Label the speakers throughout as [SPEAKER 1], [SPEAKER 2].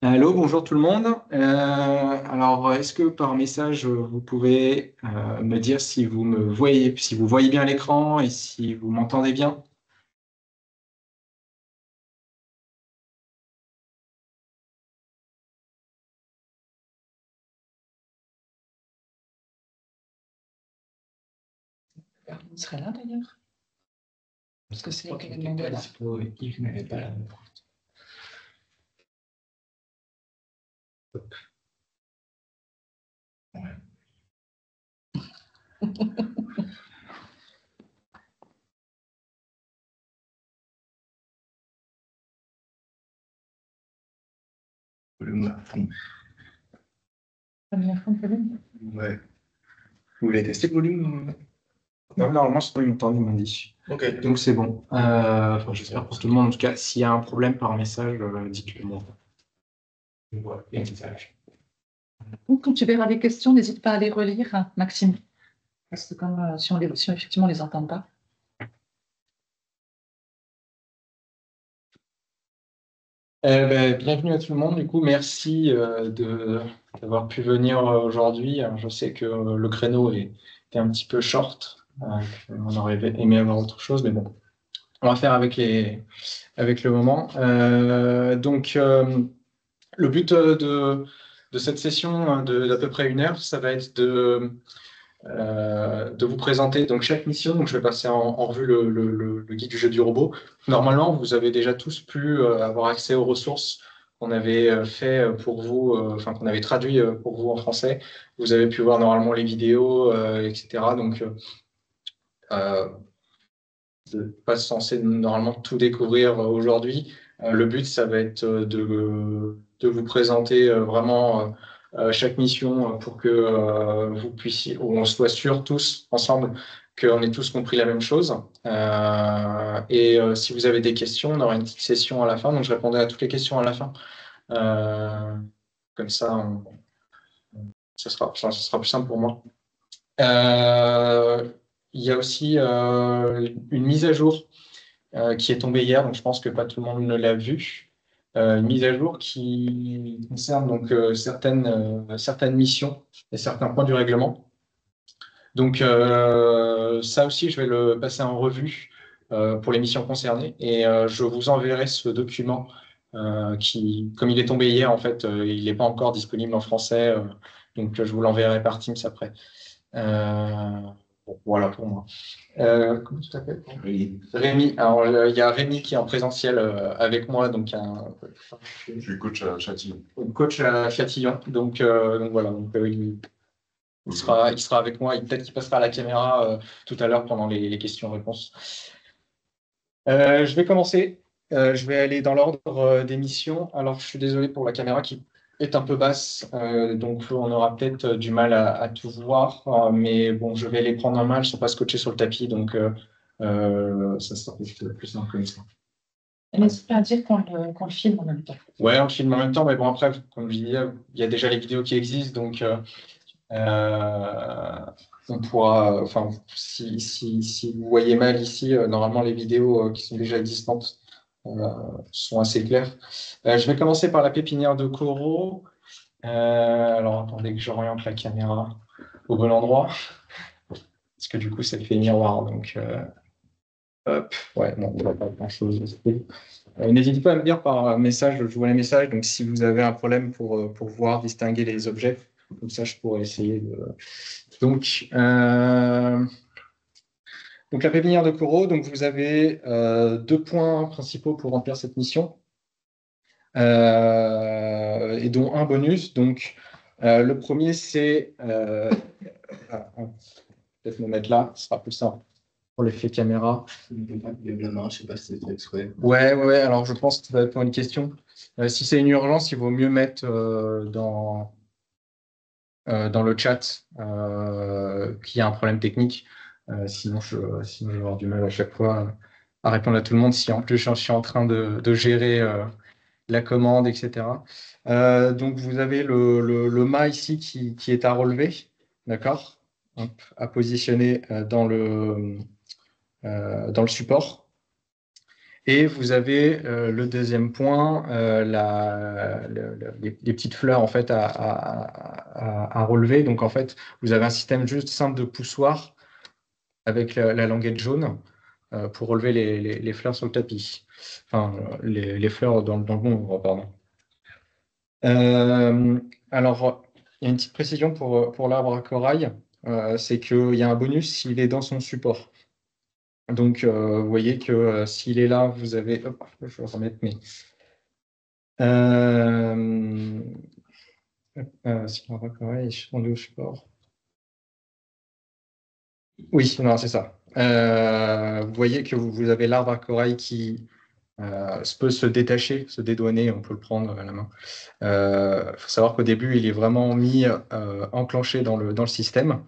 [SPEAKER 1] Allô, bonjour tout le monde. Alors, est-ce que par message, vous pouvez me dire si vous me voyez, si vous voyez bien l'écran et si vous m'entendez bien?
[SPEAKER 2] On serait là d'ailleurs. Parce que c'est là qu'elle est là.
[SPEAKER 1] Yves n'avait pas la...
[SPEAKER 3] Volume à fond.
[SPEAKER 2] Première fois, volume.
[SPEAKER 3] Ouais. Vous voulez tester le volume?
[SPEAKER 1] Non, normalement, c'est pas une entendu, il m'a dit.
[SPEAKER 3] Ok.
[SPEAKER 1] Donc, c'est bon. Enfin, j'espère pour tout le monde. En tout cas, s'il y a un problème par message, dites-le moi. Voilà, et un message.
[SPEAKER 2] Quand tu verras les questions, n'hésite pas à les relire, hein, Maxime. Parce que comme si effectivement on les entend pas.
[SPEAKER 1] Bienvenue à tout le monde. Du coup, merci d'avoir pu venir aujourd'hui. Alors, je sais que le créneau était un petit peu short. On aurait aimé avoir autre chose, mais bon, on va faire avec le moment. Le but de cette session d'à peu près 1 heure, ça va être de vous présenter donc chaque mission. Donc, je vais passer en revue le guide du jeu du robot. Normalement, vous avez déjà tous pu avoir accès aux ressources qu'on avait fait pour vous, enfin qu'on avait traduit pour vous en français. Vous avez pu voir normalement les vidéos, etc. Donc, vous n'êtes pas censé normalement tout découvrir aujourd'hui. Le but, ça va être de vous présenter vraiment chaque mission pour que vous puissiez, ou on soit sûr tous ensemble qu'on ait tous compris la même chose. Si vous avez des questions, on aura une petite session à la fin, donc je répondrai à toutes les questions à la fin. Comme ça, ça sera plus simple pour moi. Il y a aussi une mise à jour qui est tombée hier, donc je pense que pas tout le monde ne l'a vu. Une mise à jour qui concerne donc certaines missions et certains points du règlement. Donc ça aussi, je vais le passer en revue pour les missions concernées et je vous enverrai ce document qui, comme il est tombé hier, en fait, il n'est pas encore disponible en français, donc je vous l'enverrai par Teams après. Bon, voilà pour moi. Comment tu t'appelles? Rémi. Alors, il y a Rémi qui est en présentiel avec moi, donc
[SPEAKER 3] Je suis coach à Châtillon.
[SPEAKER 1] Coach à Châtillon. Donc voilà, il sera avec moi. Peut-être qu'il passera à la caméra tout à l'heure pendant les questions-réponses. Je vais commencer. Je vais aller dans l'ordre des missions. Alors, je suis désolé pour la caméra qui est un peu basse, donc on aura peut-être du mal à tout voir, mais bon, je vais les prendre en main. Elles ne sont pas scotchées sur le tapis, donc ça sera plus simple comme ça.
[SPEAKER 2] N'hésite pas à dire qu'on le filme en même temps.
[SPEAKER 1] Ouais, on le filme en même temps, mais bon, après, comme je disais, il y a déjà les vidéos qui existent, donc on pourra, enfin, si vous voyez mal ici, normalement, les vidéos qui sont déjà existantes sont assez claires. Je vais commencer par la pépinière de coraux. Alors, attendez que j'oriente la caméra au bon endroit, parce que du coup, ça fait miroir, donc hop, ouais, non, on ne voit pas grand-chose. N'hésitez pas à me dire par message, je vois les messages, donc si vous avez un problème pour voir, distinguer les objets, comme ça, je pourrais essayer de... Donc la pépinière de coraux, donc vous avez 2 points principaux pour remplir cette mission, et dont un bonus. Donc le premier, c'est peut-être me mettre là, ce sera plus simple pour l'effet caméra.
[SPEAKER 3] La main, je sais pas si c'est fait exprès.
[SPEAKER 1] Ouais, alors je pense que ça va être une question. Si c'est une urgence, il vaut mieux mettre dans le chat qu'il y a un problème technique. Sinon, je vais avoir du mal à chaque fois à répondre à tout le monde si en plus je suis en train de gérer la commande, etc. Donc, vous avez le mât ici qui est à relever, d'accord? À positionner dans le support. Et vous avez le deuxième point, les petites fleurs en fait à relever. Donc en fait, vous avez un système juste simple de poussoir avec la languette jaune pour relever les fleurs sur le tapis. Enfin, les fleurs dans le bon endroit, pardon. Alors, il y a une petite précision pour l'arbre à corail, c'est qu'il y a un bonus s'il est dans son support. Donc, vous voyez que s'il est là, vous avez... Hop, je vais remettre mes... si l'arbre à corail est au support. Oui, non, c'est ça. Vous voyez que vous avez l'arbre à corail qui peut se détacher, se dédouaner, on peut le prendre à la main. Il faut savoir qu'au début, il est vraiment mis enclenché dans le système.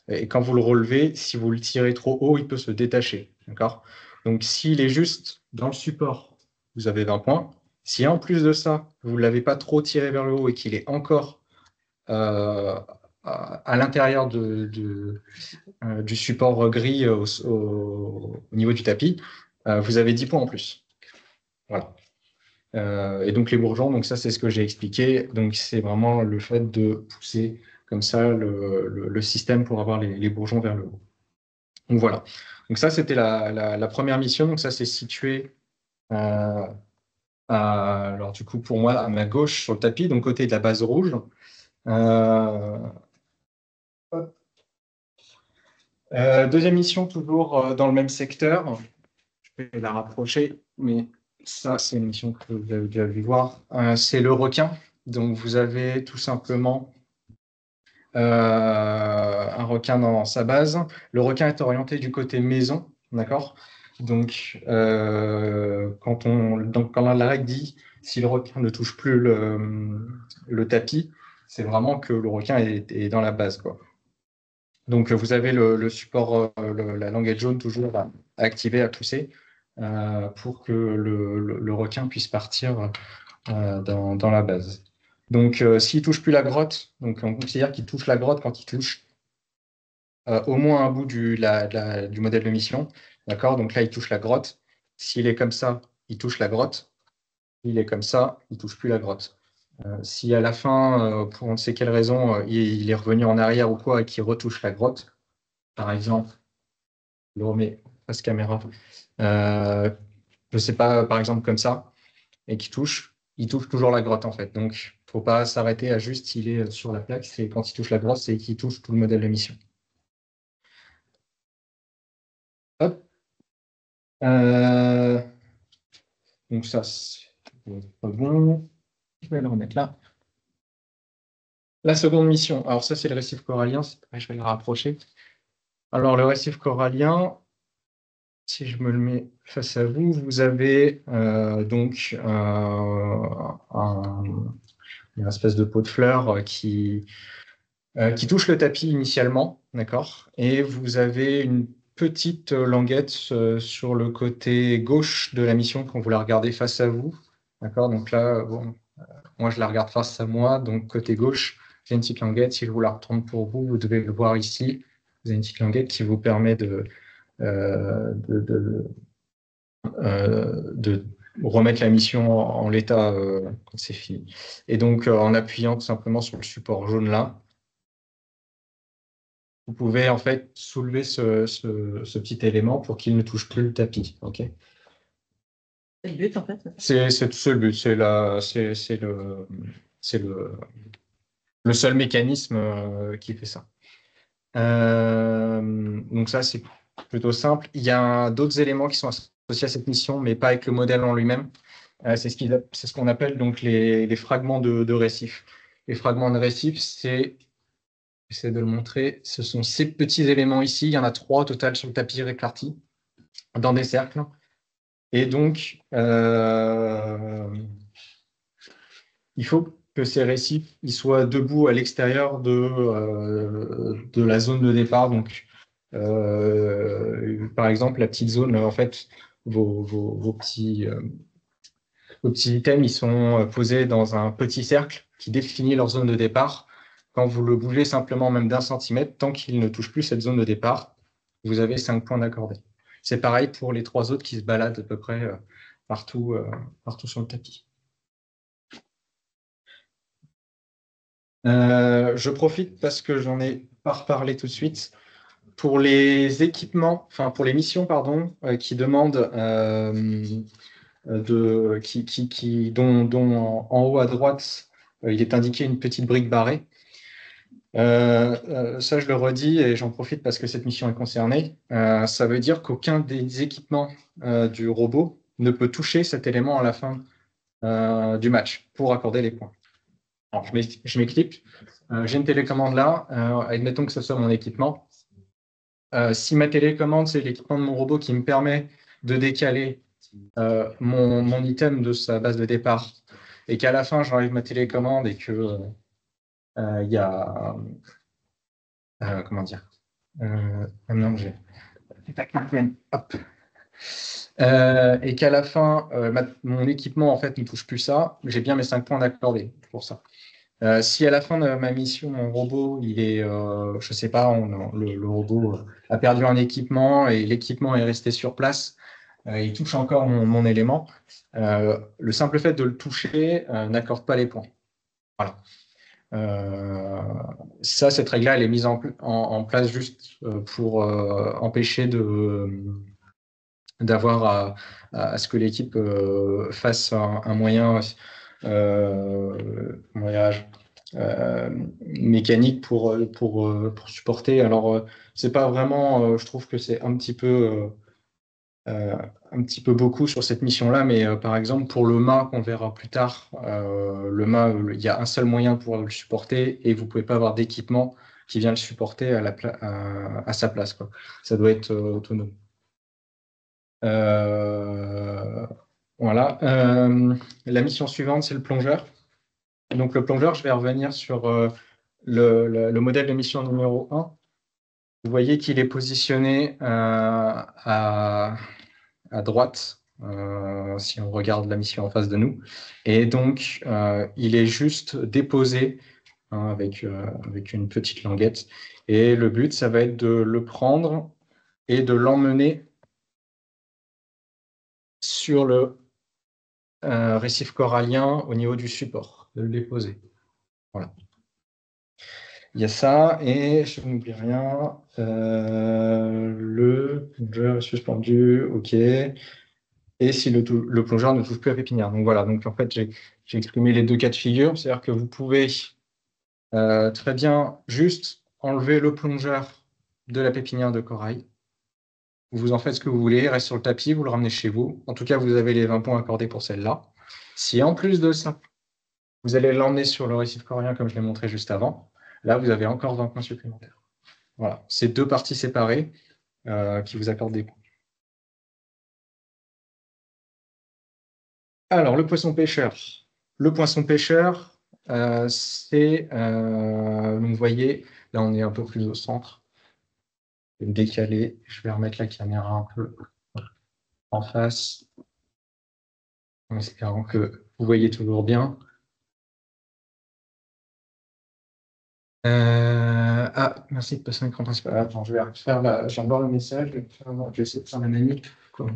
[SPEAKER 1] Et quand vous le relevez, si vous le tirez trop haut, il peut se détacher. D'accord? Donc, s'il est juste dans le support, vous avez 20 points. Si en plus de ça, vous ne l'avez pas trop tiré vers le haut et qu'il est encore à l'intérieur du support gris au niveau du tapis, vous avez 10 points en plus. Voilà. Et donc les bourgeons, donc ça c'est ce que j'ai expliqué. Donc c'est vraiment le fait de pousser comme ça le système pour avoir les bourgeons vers le haut. Donc voilà. Donc ça c'était la première mission. Donc ça c'est situé alors du coup pour moi à ma gauche sur le tapis, donc côté de la base rouge. Deuxième mission toujours dans le même secteur. Je vais la rapprocher, mais ça, c'est une mission que vous avez déjà vu voir. C'est le requin. Donc, vous avez tout simplement un requin dans sa base. Le requin est orienté du côté maison, d'accord? Donc, quand la règle dit si le requin ne touche plus le tapis, c'est vraiment que le requin est dans la base, quoi. Donc, vous avez le support, la languette jaune toujours à activer, à pousser pour que le requin puisse partir dans la base. Donc, s'il ne touche plus la grotte, donc on considère qu'il touche la grotte quand il touche au moins un bout du modèle de mission. D'accord? Donc là, il touche la grotte. S'il est comme ça, il touche la grotte. S'il est comme ça, il ne touche plus la grotte. Si à la fin, pour on ne sait quelle raison, il est revenu en arrière ou quoi et qu'il retouche la grotte, par exemple, je le remets face caméra, je ne sais pas, par exemple comme ça, et il touche toujours la grotte en fait. Donc, il ne faut pas s'arrêter à juste il est sur la plaque, c'est quand il touche la grotte, c'est qu'il touche tout le modèle de mission. Hop. Donc ça, c'est bon. Je vais le remettre là. La seconde mission, alors ça c'est le récif corallien, je vais le rapprocher. Alors le récif corallien, si je me le mets face à vous, vous avez donc une espèce de pot de fleurs qui touche le tapis initialement, d'accord? Et vous avez une petite languette sur le côté gauche de la mission quand vous la regardez face à vous, d'accord? Donc là, bon, moi je la regarde face à moi, donc côté gauche, j'ai une petite languette. Si je vous la retourne pour vous, vous devez le voir ici. Vous avez une petite languette qui vous permet de remettre la mission en l'état quand c'est fini. Et donc, en appuyant tout simplement sur le support jaune là, vous pouvez en fait soulever ce petit élément pour qu'il ne touche plus le tapis. Okay,
[SPEAKER 2] c'est le but en fait.
[SPEAKER 1] C'est le but, c'est le seul mécanisme qui fait ça. Donc ça, c'est plutôt simple. Il y a d'autres éléments qui sont associés à cette mission, mais pas avec le modèle en lui-même. C'est ce qu'on appelle donc les fragments de récif. Les fragments de récif, j'essaie de le montrer, ce sont ces petits éléments ici. Il y en a 3 au total sur le tapis répartis dans des cercles. Et donc, il faut que ces récifs ils soient debout à l'extérieur de la zone de départ. Donc, par exemple, la petite zone, en fait, vos petits items, ils sont posés dans un petit cercle qui définit leur zone de départ. Quand vous le bougez simplement même d'1 centimètre, tant qu'il ne touche plus cette zone de départ, vous avez 5 points d'accordé. C'est pareil pour les 3 autres qui se baladent à peu près partout, partout sur le tapis. Je profite parce que j'en ai pas reparlé tout de suite. Pour les équipements, enfin pour les missions, pardon, qui demandent dont en haut à droite, il est indiqué une petite brique barrée. Ça, je le redis et j'en profite parce que cette mission est concernée. Ça veut dire qu'aucun des équipements du robot ne peut toucher cet élément à la fin du match pour accorder les points. Alors, je m'éclipse. J'ai une télécommande là. Admettons que ce soit mon équipement. Si ma télécommande, c'est l'équipement de mon robot qui me permet de décaler mon item de sa base de départ et qu'à la fin, j'enlève ma télécommande et que il y a... comment dire non, hop. Et qu'à la fin, mon équipement en fait ne touche plus ça, j'ai bien mes 5 points d'accordé pour ça. Si à la fin de ma mission, mon robot, il est, je sais pas, le robot a perdu un équipement et l'équipement est resté sur place, il touche encore mon élément. Le simple fait de le toucher n'accorde pas les points. Voilà. Cette règle-là, elle est mise en place juste pour empêcher d'avoir à ce que l'équipe fasse un moyen mécanique pour supporter. Alors, c'est pas vraiment, je trouve que c'est un petit peu beaucoup sur cette mission-là, mais par exemple, pour le mât qu'on verra plus tard, le mât, il y a un seul moyen pour le supporter et vous pouvez pas avoir d'équipement qui vient le supporter à sa place, quoi. Ça doit être autonome. Voilà. La mission suivante, c'est le plongeur. Donc, le plongeur, je vais revenir sur le modèle de mission numéro 1. Vous voyez qu'il est positionné à droite, si on regarde la mission en face de nous. Et donc, il est juste déposé avec une petite languette. Et le but, ça va être de le prendre et de l'emmener sur le récif corallien au niveau du support, de le déposer. Voilà. Il y a ça, et je n'oublie rien. Le plongeur est suspendu, ok. Et si le plongeur ne touche plus à la pépinière. Donc voilà, donc en fait, j'ai exprimé les deux cas de figure. C'est-à-dire que vous pouvez très bien juste enlever le plongeur de la pépinière de corail. Vous en faites ce que vous voulez, il reste sur le tapis, vous le ramenez chez vous. En tout cas, vous avez les 20 points accordés pour celle-là. Si en plus de ça, vous allez l'emmener sur le récif corallien comme je l'ai montré juste avant, là, vous avez encore 20 points supplémentaires. Voilà, c'est deux parties séparées qui vous accordent des points. Alors, le poisson pêcheur. Le poisson pêcheur, c'est, vous voyez, là, on est un peu plus au centre. Je vais me décaler, je vais remettre la caméra un peu en face, en espérant que vous voyez toujours bien. Merci de passer un écran principal. Attends, je vais refaire je viens de voir le message, je vais essayer de faire la manip pour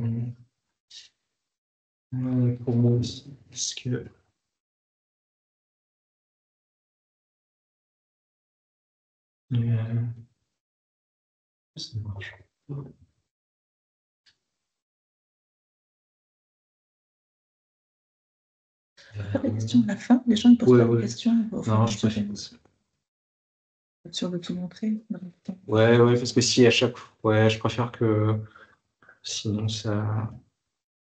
[SPEAKER 1] moi aussi, parce que ça marche pas.
[SPEAKER 2] Pas de questions à la fin, les gens ils posent pas de questions.
[SPEAKER 1] Non, je préfère.
[SPEAKER 2] Être sûr de tout montrer.
[SPEAKER 1] Ouais, parce que si à chaque fois, je préfère que sinon ça.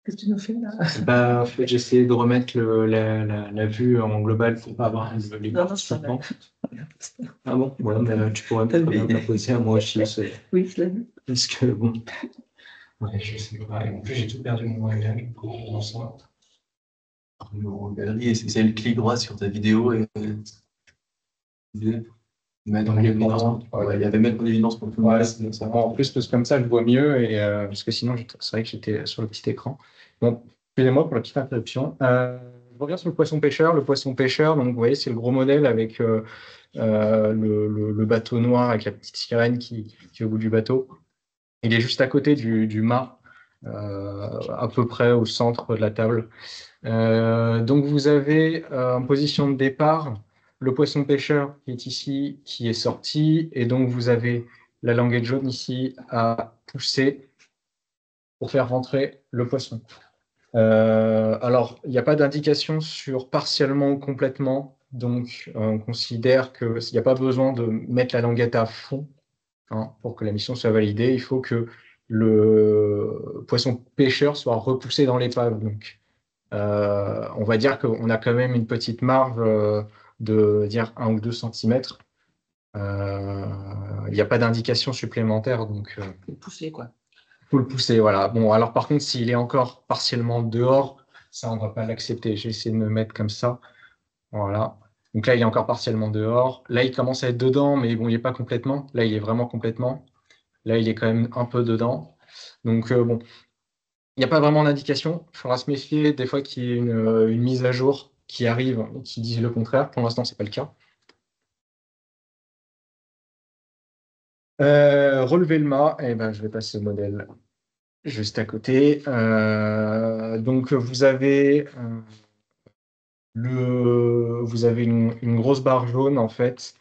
[SPEAKER 2] Qu'est-ce que tu nous fais là?
[SPEAKER 1] Bah, en fait, j'essaie de remettre la vue en global pour pas avoir les
[SPEAKER 2] non,
[SPEAKER 1] Ah bon? Ouais, mais tu pourrais me la poser à moi aussi.
[SPEAKER 2] Oui, je l'ai vu.
[SPEAKER 1] Parce que bon. Ouais, je sais pas. En plus, j'ai tout perdu mon réglage pour ça.
[SPEAKER 3] Galerie, c'est le clic droit sur ta vidéo et mettre en évidence. Ouais, il y avait mettre en évidence pour tout le monde.
[SPEAKER 1] Ouais, ça. En plus, parce que comme ça, je vois mieux et parce que sinon, c'est vrai que j'étais sur le petit écran. Bon, excusez-moi pour la petite interruption. Je reviens sur le poisson pêcheur. Le poisson pêcheur, donc vous voyez, c'est le gros modèle avec le bateau noir avec la petite sirène qui est au bout du bateau. Il est juste à côté du mât à peu près au centre de la table. Donc vous avez en position de départ le poisson pêcheur qui est ici, qui est sorti, et donc vous avez la languette jaune ici à pousser pour faire rentrer le poisson. Alors, il n'y a pas d'indication sur partiellement ou complètement, donc on considère qu'il n'y a pas besoin de mettre la languette à fond pour que la mission soit validée. Il faut que le poisson pêcheur soit repoussé dans l'épave. Donc, on va dire qu'on a quand même une petite marge de dire 1 ou 2 centimètres. Il n'y a pas d'indication supplémentaire, donc
[SPEAKER 2] Pousser, quoi.
[SPEAKER 1] faut le pousser, voilà. Bon, alors par contre, s'il est encore partiellement dehors, ça, on ne va pas l'accepter. J'ai essayé de me mettre comme ça. Voilà. Donc là, il est encore partiellement dehors. Là, il commence à être dedans, mais bon, il n'est pas complètement. Là, il est vraiment complètement. Là, il est quand même un peu dedans. Donc, bon, il n'y a pas vraiment d'indication. Il faudra se méfier des fois qu'il y ait une mise à jour qui arrive et qui dise le contraire. Pour l'instant, ce n'est pas le cas. Relever le mât, eh ben, je vais passer au modèle juste à côté. Donc, vous avez une grosse barre jaune, en fait,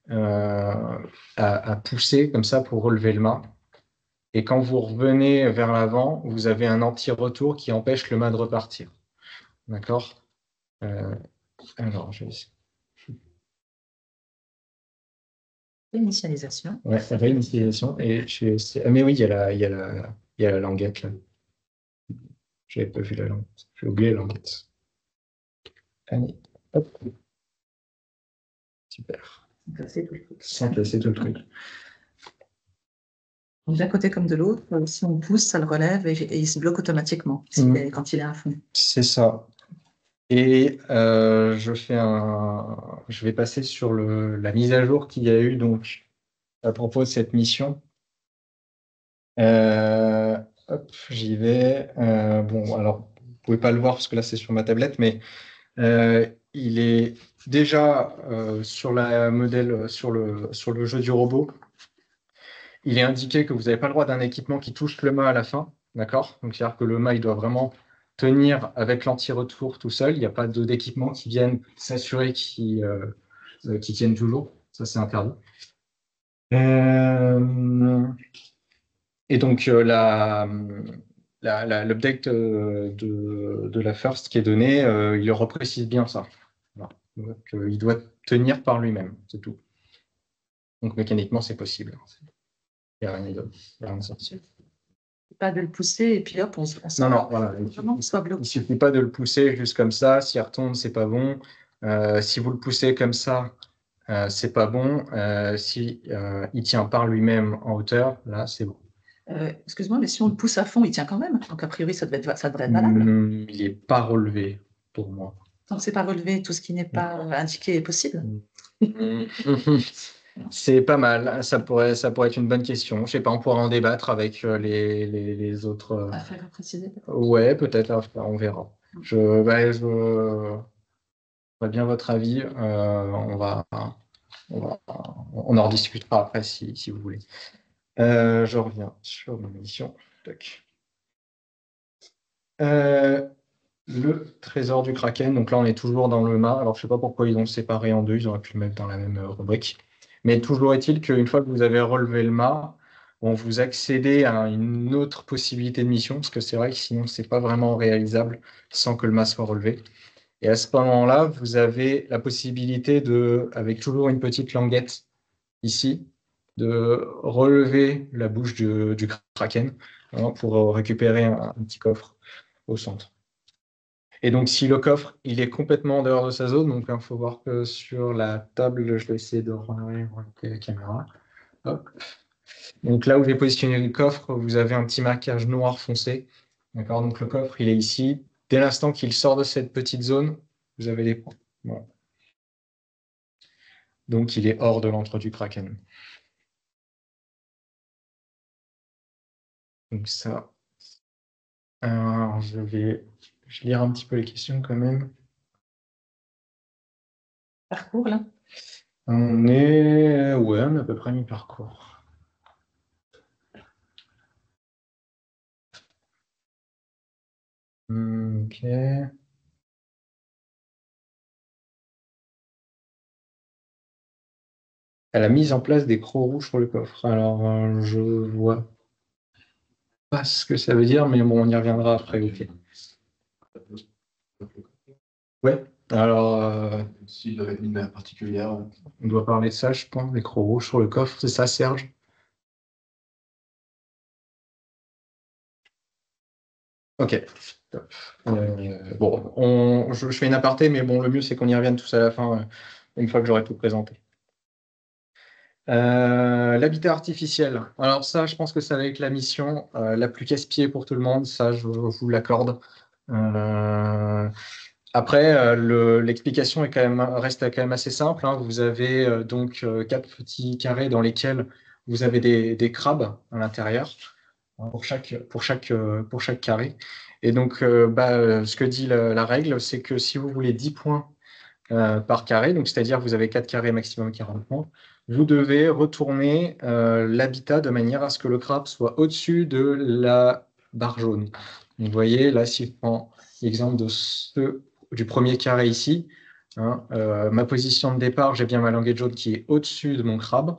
[SPEAKER 1] à pousser comme ça pour relever le mât. Et quand vous revenez vers l'avant, vous avez un anti-retour qui empêche le mât de repartir. D'accord? Alors, je vais essayer.
[SPEAKER 2] Initialisation.
[SPEAKER 1] Ouais, réinitialisation. Mais oui, il y a la languette, là. J'avais pas vu la languette. J'ai oublié la languette. Allez, hop. Super. Sans casser tout le truc.
[SPEAKER 2] Donc, d'un côté comme de l'autre, si on pousse, ça le relève et il se bloque automatiquement quand il est à fond.
[SPEAKER 1] C'est ça. Et je vais passer sur la mise à jour qu'il y a eu donc à propos de cette mission. Hop, j'y vais. Bon, alors, vous pouvez pas le voir parce que là, c'est sur ma tablette, mais il est déjà sur la modèle, sur le jeu du robot. Il est indiqué que vous n'avez pas le droit d'un équipement qui touche le mât à la fin. D'accord? Donc, c'est-à-dire que le mât, il doit vraiment tenir avec l'anti-retour tout seul. Il n'y a pas d'équipement qui viennent s'assurer qui tiennent toujours. Ça, c'est interdit. Et donc, l'update de la First qui est donnée, il reprécise bien ça. Voilà. Donc, il doit tenir par lui-même, c'est tout. Donc, mécaniquement, c'est possible. Il n'y a rien de sorti.
[SPEAKER 2] Pas de le pousser et puis hop, on
[SPEAKER 1] Non, voilà. Il ne suffit pas de le pousser juste comme ça. S'il retombe, c'est pas bon. Si vous le poussez comme ça, c'est pas bon. Si il tient par lui-même en hauteur, là, c'est bon.
[SPEAKER 2] Excuse-moi, mais si on le pousse à fond, il tient quand même. Donc, a priori, ça devrait être valable.
[SPEAKER 1] Il n'est pas relevé pour moi.
[SPEAKER 2] Tant que c'est pas relevé, tout ce qui n'est pas indiqué est possible.
[SPEAKER 1] C'est pas mal. Ça pourrait être une bonne question. Je sais pas, on pourra en débattre avec les autres.
[SPEAKER 2] À faire préciser peut-être.
[SPEAKER 1] Ouais, peut-être. On verra. Je vois bien votre avis. On en rediscutera après si vous voulez. Je reviens sur ma mission. Le trésor du Kraken. Donc là, on est toujours dans le mât. Alors, je ne sais pas pourquoi ils ont séparé en deux. Ils auraient pu le mettre dans la même rubrique. Mais toujours est-il qu'une fois que vous avez relevé le mât, on vous accédez à une autre possibilité de mission, parce que c'est vrai que sinon, ce n'est pas vraiment réalisable sans que le mât soit relevé. Et à ce moment-là, vous avez la possibilité avec toujours une petite languette ici, de relever la bouche du Kraken pour récupérer un petit coffre au centre. Et donc, si le coffre, il est complètement en dehors de sa zone, donc il faut voir que sur la table, je vais essayer de renvoyer la caméra. Hop. Donc là où j'ai positionné le coffre, vous avez un petit marquage noir foncé. D'accord, donc le coffre, il est ici. Dès l'instant qu'il sort de cette petite zone, vous avez les points. Voilà. Donc, il est hors de l'antre du Kraken. Donc ça, alors je vais lire un petit peu les questions quand même.
[SPEAKER 2] Parcours, là.
[SPEAKER 1] On est à peu près mi-parcours. Ok. Elle a mis en place des crocs rouges sur le coffre. Alors, je vois pas ce que ça veut dire, mais bon, on y reviendra après. Ok. Ouais. Alors,
[SPEAKER 3] S'il l'avait mis de manière particulière.
[SPEAKER 1] on doit parler de ça, je pense, des crocs rouges sur le coffre. C'est ça, Serge? Ok. Top. Bon, je fais une aparté, mais bon, le mieux, c'est qu'on y revienne tous à la fin, une fois que j'aurai tout présenté. L'habitat artificiel. Alors ça, je pense que ça va être la mission la plus casse-pied pour tout le monde. Ça, je vous l'accorde. Après, l'explication reste quand même assez simple, hein. Vous avez donc quatre petits carrés dans lesquels vous avez des crabes à l'intérieur, hein, pour chaque carré. Et donc, ce que dit la règle, c'est que si vous voulez 10 points par carré, donc c'est-à-dire vous avez 4 carrés maximum 40 points, vous devez retourner l'habitat de manière à ce que le crabe soit au-dessus de la barre jaune. Donc, vous voyez, là, si je prends l'exemple du premier carré ici, hein, ma position de départ, j'ai bien ma languette jaune qui est au-dessus de mon crabe.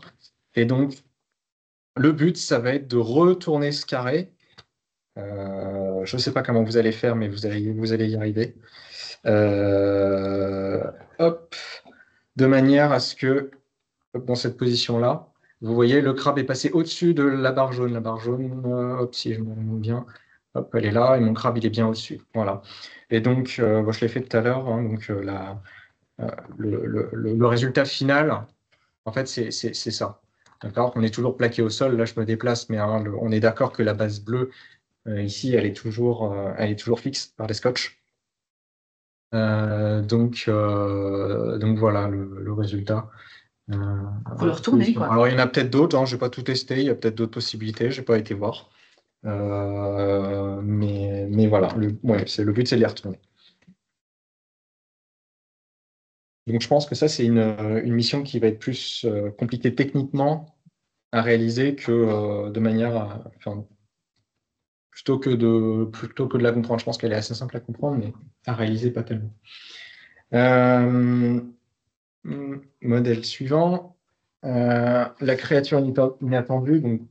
[SPEAKER 1] Et donc, le but, ça va être de retourner ce carré. Je ne sais pas comment vous allez faire, mais vous allez y arriver. Hop, de manière à ce que, dans cette position-là, vous voyez, le crabe est passé au-dessus de la barre jaune. La barre jaune, hop, si je me rends bien, hop, elle est là, et mon crabe, il est bien au-dessus. Voilà. Et donc, je l'ai fait tout à l'heure, hein, donc le résultat final, en fait, c'est ça. D'accord? On est toujours plaqué au sol, là, je me déplace, mais hein, on est d'accord que la base bleue, ici, elle est toujours fixe par des scotch. Donc voilà le résultat.
[SPEAKER 2] Faut le retourner, quoi.
[SPEAKER 1] Alors il y en a peut-être d'autres, hein, je n'ai pas tout testé, il y a peut-être d'autres possibilités, je n'ai pas été voir. Mais voilà, le but c'est de les retourner. Donc je pense que ça c'est une mission qui va être plus compliquée techniquement à réaliser que de manière enfin, plutôt que de la comprendre. Je pense qu'elle est assez simple à comprendre, mais à réaliser pas tellement. Modèle suivant. La créature inattendue, donc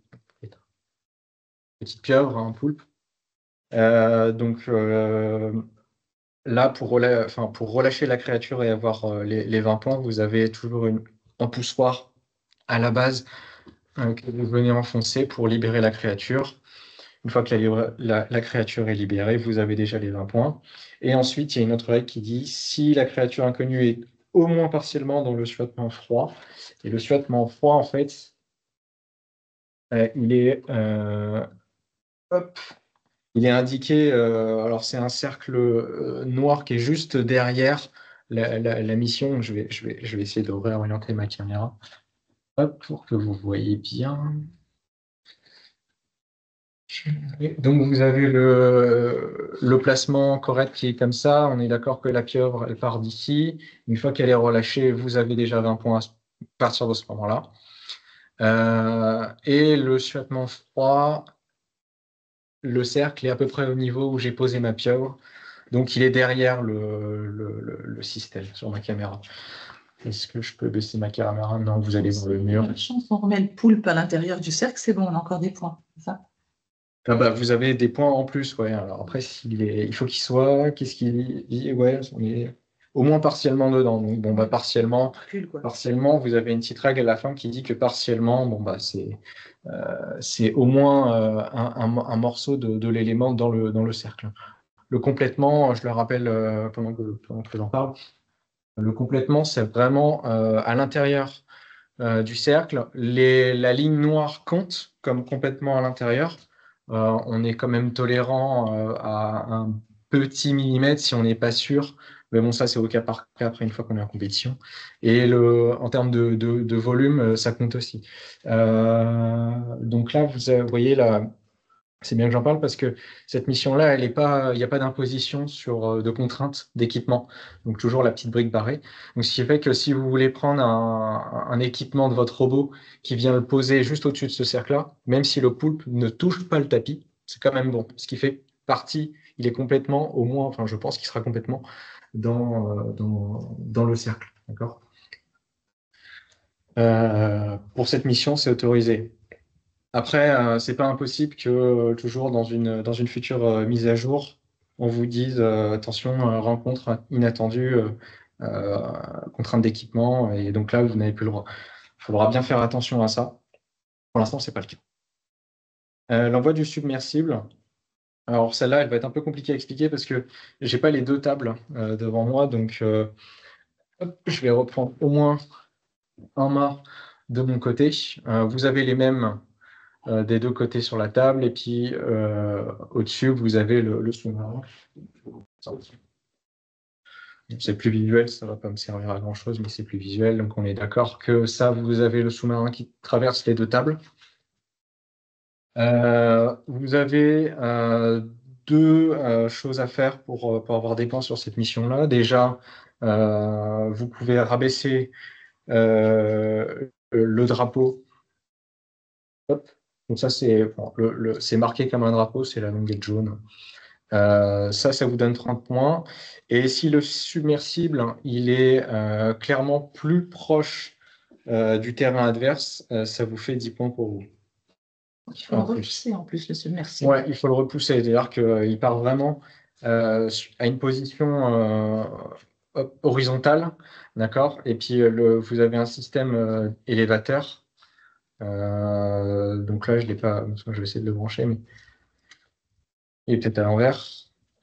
[SPEAKER 1] petite pieuvre, un poulpe. Donc là, pour relâcher la créature et avoir les 20 points, vous avez toujours une empoussoir à la base que vous venez enfoncer pour libérer la créature. Une fois que la créature est libérée, vous avez déjà les 20 points. Et ensuite, il y a une autre règle qui dit si la créature inconnue est au moins partiellement dans le suintement froid, et le suintement froid, en fait, il est hop, il est indiqué, alors c'est un cercle noir qui est juste derrière la mission. Je vais essayer de réorienter ma caméra hop, pour que vous voyez bien. Donc vous avez le placement correct qui est comme ça. On est d'accord que la pieuvre, elle part d'ici. Une fois qu'elle est relâchée, vous avez déjà 20 points à partir de ce moment-là. Et le suintement froid, le cercle est à peu près au niveau où j'ai posé ma pieuvre. Donc, il est derrière le système sur ma caméra. Est-ce que je peux baisser ma caméra? Non, vous allez dans le mur.
[SPEAKER 2] La chance, on remet le poulpe à l'intérieur du cercle, c'est bon, on a encore des points. C'est ça?
[SPEAKER 1] Ah bah, vous avez des points en plus, ouais. Alors après, il faut qu'il soit, qu'est-ce qu'il dit? Ouais, on est au moins partiellement dedans. Donc, bon, bah, partiellement, vous avez une petite règle à la fin qui dit que partiellement, bon, bah, c'est au moins un morceau de l'élément dans le cercle. Le complètement, je le rappelle pendant que j'en parle, le complètement, c'est vraiment à l'intérieur du cercle. La ligne noire compte comme complètement à l'intérieur. On est quand même tolérant à un petit millimètre si on n'est pas sûr. Mais bon, ça, c'est au cas par cas après, une fois qu'on est en compétition. Et en termes de volume, ça compte aussi. Donc là, vous voyez, là, c'est bien que j'en parle parce que cette mission-là, il n'y a pas d'imposition de contraintes d'équipement. Donc toujours la petite brique barrée. Donc ce qui fait que si vous voulez prendre un équipement de votre robot qui vient le poser juste au-dessus de ce cercle-là, même si le poulpe ne touche pas le tapis, c'est quand même bon. Ce qui fait partie, il est complètement, au moins, enfin je pense qu'il sera complètement dans le cercle. D'accord. Pour cette mission, c'est autorisé. Après, c'est pas impossible que toujours dans une future mise à jour, on vous dise attention, rencontre inattendue, contrainte d'équipement, et donc là, vous n'avez plus le droit. Il faudra bien faire attention à ça. Pour l'instant, c'est pas le cas. L'envoi du submersible. Alors celle-là, elle va être un peu compliquée à expliquer parce que j'ai pas les deux tables devant moi, donc hop, je vais reprendre au moins un mât de mon côté. Vous avez les mêmes des deux côtés sur la table, et puis au-dessus, vous avez le sous-marin. C'est plus visuel, ça ne va pas me servir à grand-chose, mais c'est plus visuel. Donc on est d'accord que ça, vous avez le sous-marin qui traverse les deux tables. Vous avez deux choses à faire pour avoir des points sur cette mission-là. Déjà, vous pouvez rabaisser le drapeau. Hop. Donc ça, c'est marqué comme un drapeau, c'est la languette jaune. Ça vous donne 30 points. Et si le submersible, il est clairement plus proche du terrain adverse, ça vous fait 10 points pour vous.
[SPEAKER 2] Il faut le repousser en plus, le submersible.
[SPEAKER 1] Ouais, il faut le repousser. C'est-à-dire qu'il part vraiment à une position horizontale, d'accord? Et puis vous avez un système élévateur. Donc là, je l'ai pas, je vais essayer de le brancher, mais il est peut-être à l'envers.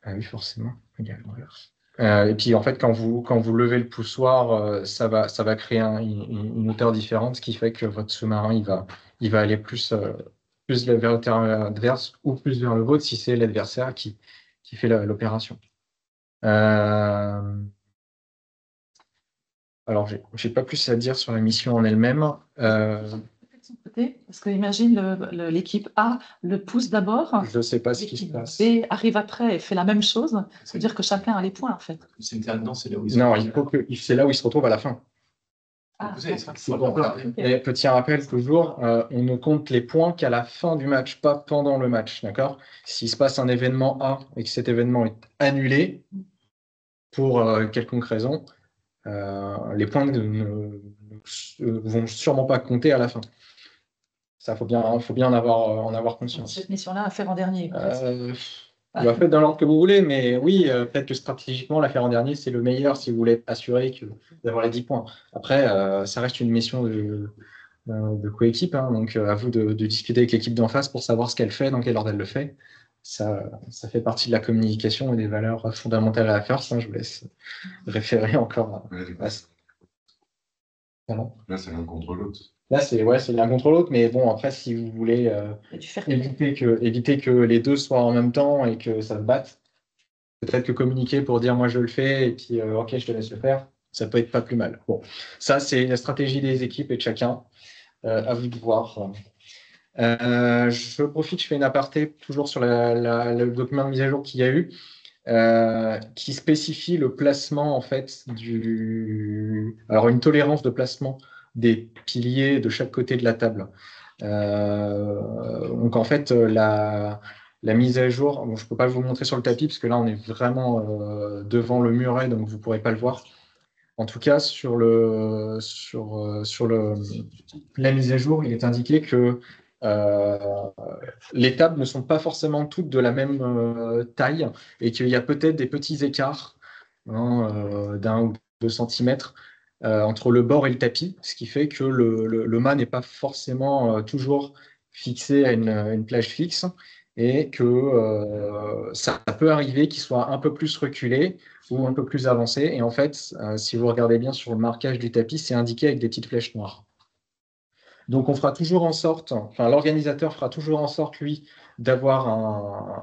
[SPEAKER 1] Ah oui, forcément, il est à l'envers. Et puis en fait, quand vous levez le poussoir, ça va créer une hauteur différente, ce qui fait que votre sous-marin il va aller plus vers le terrain adverse ou plus vers le vôtre si c'est l'adversaire qui fait l'opération. Alors, j'ai pas plus à dire sur la mission en elle-même.
[SPEAKER 2] De son côté, parce que imagine l'équipe A le pousse d'abord.
[SPEAKER 1] Je ne sais pas ce qui se passe.
[SPEAKER 2] B arrive après et fait la même chose. C'est-à-dire que chacun a les points, en fait.
[SPEAKER 3] C'est là où
[SPEAKER 1] non, c'est là où il se retrouve à la fin.
[SPEAKER 2] Ah,
[SPEAKER 1] et petit rappel toujours, on ne compte les points qu'à la fin du match, pas pendant le match, d'accord? S'il se passe un événement A et que cet événement est annulé pour quelconque raison, les points ne vont sûrement pas compter à la fin. Ça, faut bien en avoir conscience.
[SPEAKER 2] Cette mission-là à faire en dernier.
[SPEAKER 1] Faites dans l'ordre que vous voulez, mais oui, peut-être que stratégiquement, la faire en dernier, c'est le meilleur si vous voulez assurer d'avoir les 10 points. Après, ça reste une mission de coéquipe, hein, donc à vous de discuter avec l'équipe d'en face pour savoir ce qu'elle fait, dans quel ordre elle le fait. Ça fait partie de la communication et des valeurs fondamentales à la force. Hein, je vous laisse référer encore à ça.
[SPEAKER 4] Là, c'est l'un contre l'autre.
[SPEAKER 1] Là, c'est l'un contre l'autre, mais bon, après, si vous voulez éviter que les deux soient en même temps et que ça se batte, peut-être que communiquer pour dire moi je le fais et puis ok, je te laisse le faire, ça peut être pas plus mal. Bon, ça, c'est la stratégie des équipes et de chacun. À vous de voir. Je profite, je fais une aparté toujours sur le document de mise à jour qu'il y a eu. Qui spécie le placement en fait alors une tolérance de placement des piliers de chaque côté de la table. Donc en fait la mise à jour, bon, je peux pas vous le montrer sur le tapis parce que là on est vraiment devant le muret donc vous pourrez pas le voir. En tout cas sur la mise à jour, il est indiqué que les tables ne sont pas forcément toutes de la même taille et qu'il y a peut-être des petits écarts d'1 ou 2 centimètres entre le bord et le tapis, ce qui fait que le mât n'est pas forcément toujours fixé à une plage fixe et que ça peut arriver qu'il soit un peu plus reculé ou un peu plus avancé. Et en fait, si vous regardez bien sur le marquage du tapis, c'est indiqué avec des petites flèches noires. Donc, on fera toujours en sorte, enfin, l'organisateur fera toujours en sorte, lui, d'avoir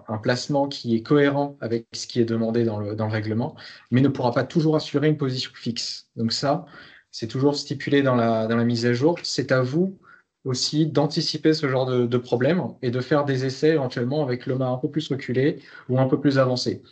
[SPEAKER 1] un placement qui est cohérent avec ce qui est demandé dans le règlement, mais ne pourra pas toujours assurer une position fixe. Donc ça, c'est toujours stipulé dans la mise à jour. C'est à vous aussi d'anticiper ce genre de problème et de faire des essais éventuellement avec le mât un peu plus reculé ou un peu plus avancé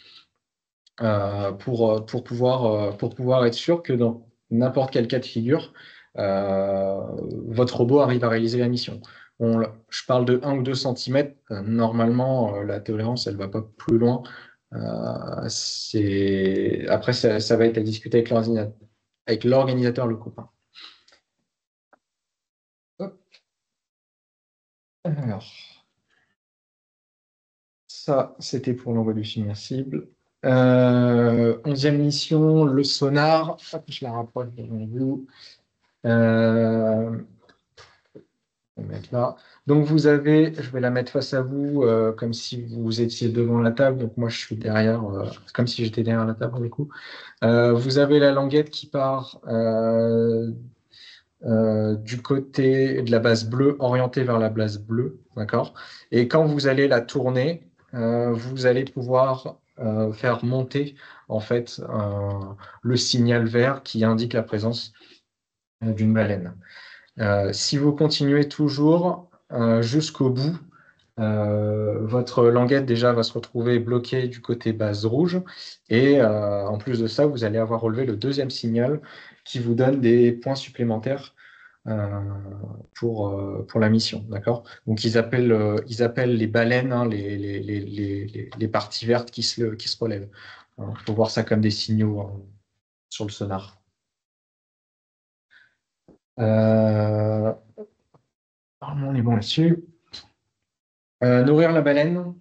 [SPEAKER 1] pour pouvoir être sûr que dans n'importe quel cas de figure, votre robot arrive à réaliser la mission. Je parle de 1 ou 2 cm. Normalement, la tolérance, elle ne va pas plus loin. Après, ça va être à discuter avec l'organisateur, le copain. Hop. Alors, ça, c'était pour l'envoi du submersible. 11e mission, le sonar. Hop, je la rapproche devant vous. On va mettre là. Donc, vous avez, je vais la mettre face à vous, comme si vous étiez devant la table. Donc, moi, je suis derrière, comme si j'étais derrière la table, du coup. Vous avez la languette qui part du côté de la base bleue, orientée vers la base bleue, d'accord? Et quand vous allez la tourner, vous allez pouvoir faire monter, en fait, le signal vert qui indique la présence d'une baleine. Si vous continuez toujours jusqu'au bout, votre languette déjà va se retrouver bloquée du côté base rouge et en plus de ça, vous allez avoir relevé le deuxième signal qui vous donne des points supplémentaires pour la mission, d'accord? Donc ils appellent les baleines, hein, les parties vertes qui se relèvent. Il faut voir ça comme des signaux sur le sonar. Normalement, on est bon là-dessus. Nourrir la baleine.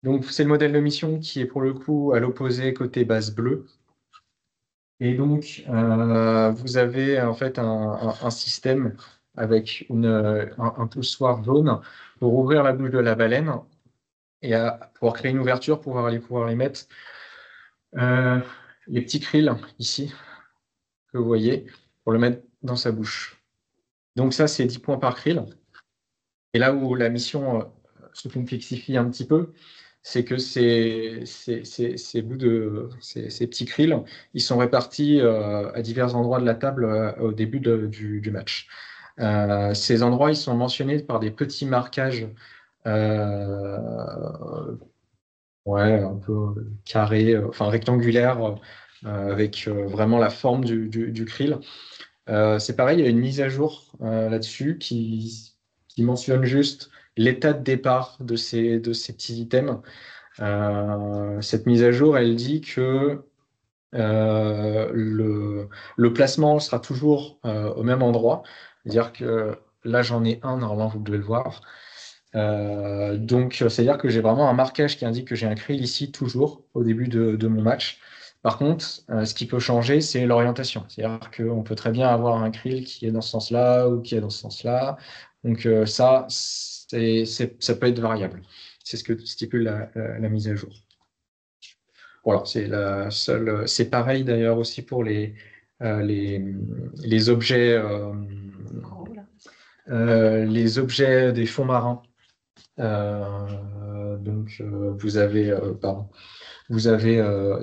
[SPEAKER 1] Donc, c'est le modèle de mission qui est pour le coup à l'opposé côté base bleue. Et donc, vous avez en fait un système avec un poussoir jaune pour ouvrir la bouche de la baleine et pouvoir créer une ouverture pour pouvoir y mettre les petits krills ici que vous voyez pour le mettre dans sa bouche. Donc ça, c'est 10 points par krill. Et là où la mission se complexifie un petit peu, c'est que ces petits krills, ils sont répartis à divers endroits de la table au début du match. Ces endroits, ils sont mentionnés par des petits marquages un peu carrés, enfin rectangulaires, avec vraiment la forme du krill. C'est pareil, il y a une mise à jour là-dessus qui mentionne juste l'état de départ de ces petits items. Cette mise à jour, elle dit que le placement sera toujours au même endroit. C'est-à-dire que là, j'en ai un, normalement, vous devez le voir. Donc, c'est-à-dire que j'ai vraiment un marquage qui indique que j'ai un krill ici toujours au début de mon match. Par contre, ce qui peut changer, c'est l'orientation. C'est-à-dire qu'on peut très bien avoir un krill qui est dans ce sens-là ou qui est dans ce sens-là. Donc, ça peut être variable. C'est ce que stipule la mise à jour. Voilà, c'est la seule. C'est pareil d'ailleurs aussi pour les objets, les objets des fonds marins. Donc, vous avez,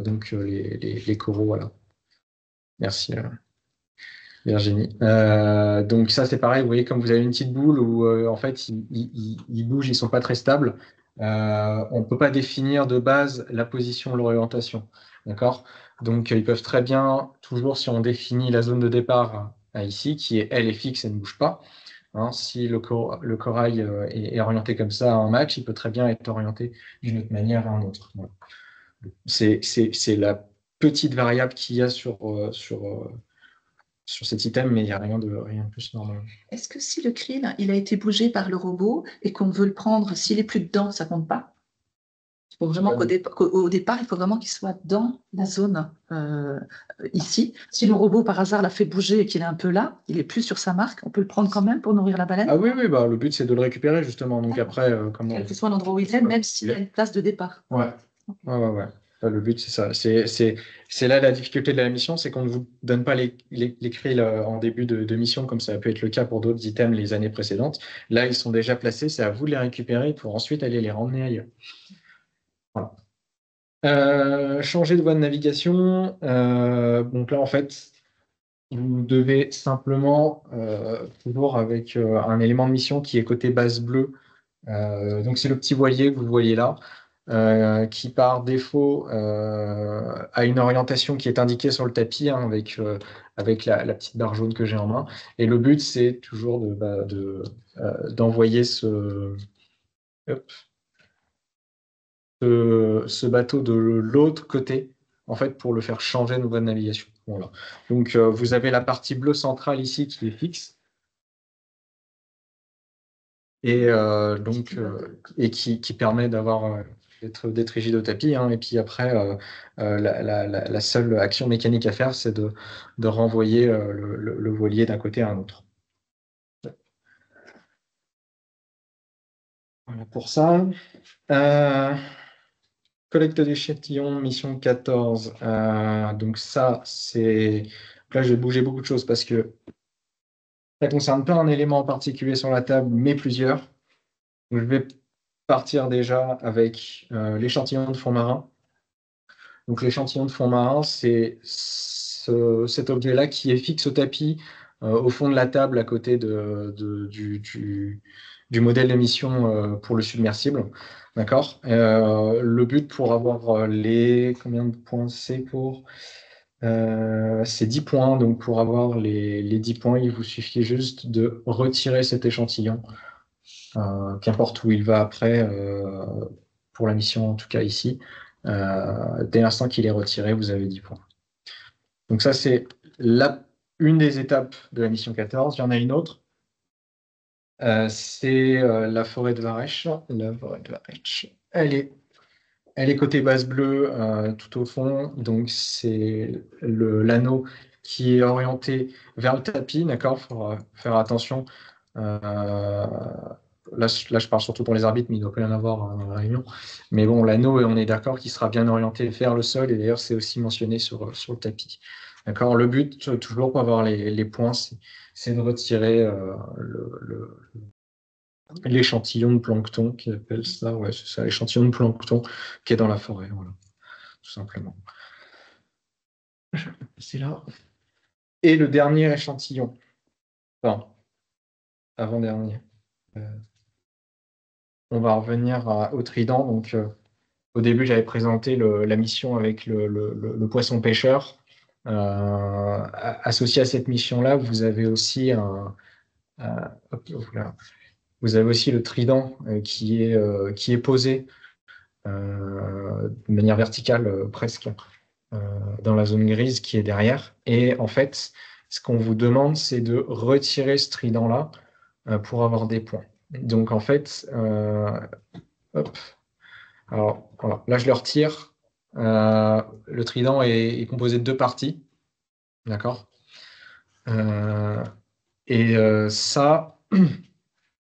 [SPEAKER 1] donc les coraux, voilà. Merci Virginie. Donc ça, c'est pareil, vous voyez, comme vous avez une petite boule où en fait, ils bougent, ils sont pas très stables. On ne peut pas définir de base la position, l'orientation. D'accord? Donc, ils peuvent très bien, toujours si on définit la zone de départ ici, qui est, elle, est fixe et ne bouge pas. Hein, si le corail est orienté comme ça à un match, il peut très bien être orienté d'une autre manière à un autre. Voilà. C'est la petite variable qu'il y a sur cet item, mais il n'y a rien de plus normal.
[SPEAKER 2] Est-ce que si le krill il a été bougé par le robot et qu'on veut le prendre, s'il est plus dedans, ça compte pas? Il faut vraiment qu'au départ, il faut vraiment qu'il soit dans la zone ici. Si le robot par hasard l'a fait bouger et qu'il est un peu là, il est plus sur sa marque, on peut le prendre quand même pour nourrir la baleine?
[SPEAKER 1] Ah oui, oui, bah, le but c'est de le récupérer justement. Donc après,
[SPEAKER 2] Quel que soit l'endroit où il est, même s'il y a une place de départ.
[SPEAKER 1] Ouais. Ouais. Le but, c'est ça. C'est là la difficulté de la mission, c'est qu'on ne vous donne pas les krills en début de mission, comme ça a pu être le cas pour d'autres items les années précédentes. Là, ils sont déjà placés, c'est à vous de les récupérer pour ensuite aller les ramener ailleurs. Voilà. Changer de voie de navigation. Donc là, en fait, vous devez simplement, toujours avec un élément de mission qui est côté base bleue. Donc c'est le petit voilier que vous voyez là. Qui par défaut a une orientation qui est indiquée sur le tapis hein, avec la petite barre jaune que j'ai en main. Et le but, c'est toujours d'envoyer hop, ce bateau de l'autre côté, en fait, pour le faire changer de voie de navigation. Voilà. Donc, vous avez la partie bleue centrale ici qui est fixe. Et, et qui permet d'être rigide au tapis. Hein. Et puis après, la seule action mécanique à faire, c'est de renvoyer le voilier d'un côté à un autre. Voilà pour ça. Collecte d'échantillons, mission 14. Donc ça, c'est... Là, je vais bouger beaucoup de choses parce que ça ne concerne pas un élément en particulier sur la table, mais plusieurs. Donc, je vais partir déjà avec l'échantillon de fond marin. Donc l'échantillon de fond marin, c'est cet objet-là qui est fixe au tapis, au fond de la table, à côté du modèle d'émission pour le submersible. D'accord. Le but pour avoir combien de points c'est pour... c'est 10 points. Donc pour avoir les 10 points, il vous suffit juste de retirer cet échantillon, qu'importe où il va après, pour la mission en tout cas ici. Dès l'instant qu'il est retiré, vous avez 10 points. Donc ça, c'est une des étapes de la mission 14. Il y en a une autre. C'est la forêt de Varech. La forêt de Varech. Elle est côté base bleue, tout au fond. Donc c'est l'anneau qui est orienté vers le tapis. D'accord, il faut faire attention. Là, je parle surtout pour les arbitres, mais il ne doit pas y en avoir en réunion. Mais bon, l'anneau, on est d'accord qu'il sera bien orienté vers le sol, et d'ailleurs, c'est aussi mentionné sur le tapis. D'accord. Le but, toujours pour avoir les points, c'est de retirer l'échantillon de plancton, qui appelle ça, ouais, c'est ça, l'échantillon de plancton qui est dans la forêt, voilà, tout simplement. C'est là. Et le dernier échantillon, enfin, avant-dernier. On va revenir au trident. Donc, au début, j'avais présenté la mission avec le poisson pêcheur. Associé à cette mission-là, vous avez aussi vous avez aussi le trident qui est posé de manière verticale presque dans la zone grise qui est derrière. Et en fait, ce qu'on vous demande, c'est de retirer ce trident-là pour avoir des points. Donc en fait, hop. Alors voilà, là je le retire. Le trident est composé de 2 parties. D'accord. Ça,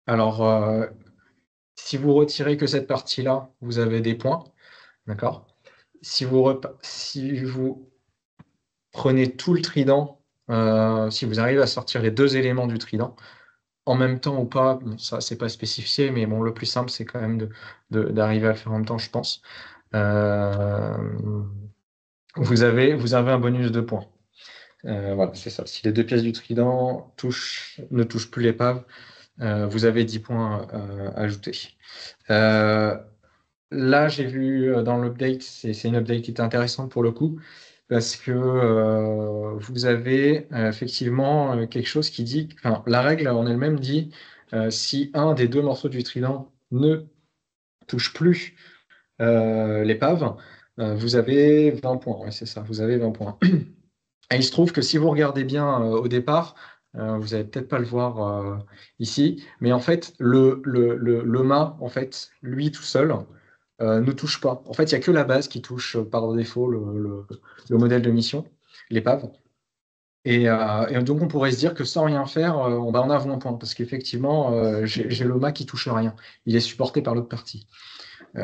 [SPEAKER 1] alors si vous retirez que cette partie-là, vous avez des points. D'accord. Si vous prenez tout le trident, si vous arrivez à sortir les 2 éléments du trident, en même temps ou pas, bon, ça c'est pas spécifié, mais bon, le plus simple c'est quand même d'arriver à le faire en même temps, je pense. Vous avez un bonus de points. Voilà, c'est ça. Si les 2 pièces du trident ne touchent plus l'épave, vous avez 10 points ajoutés. Là, j'ai vu dans l'update, c'est une update qui était intéressante pour le coup, parce que vous avez effectivement quelque chose qui dit, enfin, la règle en elle-même dit, si un des 2 morceaux du trident ne touche plus l'épave, vous avez 20 points. Ouais, c'est ça, vous avez 20 points. Et il se trouve que si vous regardez bien au départ, vous n'allez peut-être pas le voir ici, mais en fait, le mât, en fait, lui tout seul, ne touche pas. En fait, il n'y a que la base qui touche par défaut le modèle de mission, l'épave. Et donc, on pourrait se dire que sans rien faire, on a 20 points, parce qu'effectivement, j'ai le mât qui touche rien. Il est supporté par l'autre partie.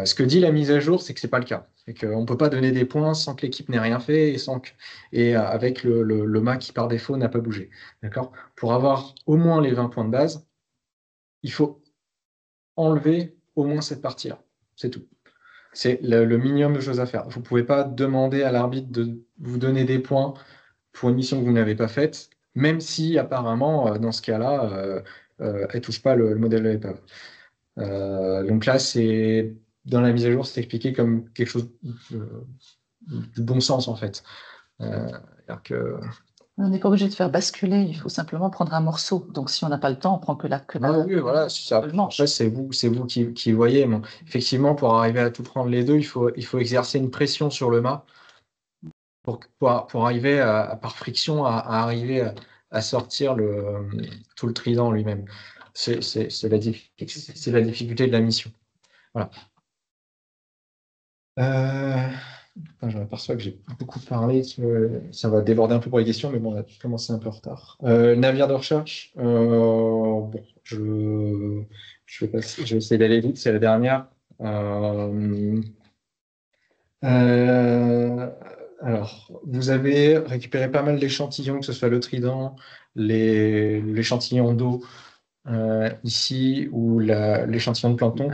[SPEAKER 1] Ce que dit la mise à jour, c'est que ce n'est pas le cas. C'est qu'on ne peut pas donner des points sans que l'équipe n'ait rien fait et avec le mât qui, par défaut, n'a pas bougé. D'accord. Pour avoir au moins les 20 points de base, il faut enlever au moins cette partie-là. C'est tout. C'est le minimum de choses à faire. Vous ne pouvez pas demander à l'arbitre de vous donner des points pour une mission que vous n'avez pas faite, même si apparemment, dans ce cas-là, elle ne touche pas le modèle de l'épave. Donc là, dans la mise à jour, c'est expliqué comme quelque chose du bon sens, en fait. Que
[SPEAKER 2] On n'est pas obligé de faire basculer, il faut simplement prendre un morceau. Donc, si on n'a pas le temps, on prend que la
[SPEAKER 1] Oui, voilà,
[SPEAKER 2] le manche.
[SPEAKER 1] après, c'est vous qui voyez. Bon, effectivement, pour arriver à tout prendre les deux, il faut exercer une pression sur le mât pour arriver, par friction, à arriver à sortir tout le trident lui-même. C'est la difficulté de la mission. Voilà. Je m'aperçois que j'ai beaucoup parlé, ça va déborder un peu pour les questions, mais bon, on a commencé un peu en retard. Navire de recherche, bon, je vais essayer d'aller vite, c'est la dernière. Alors, vous avez récupéré pas mal d'échantillons, que ce soit le trident, l'échantillon d'eau ici, ou l'échantillon de plancton.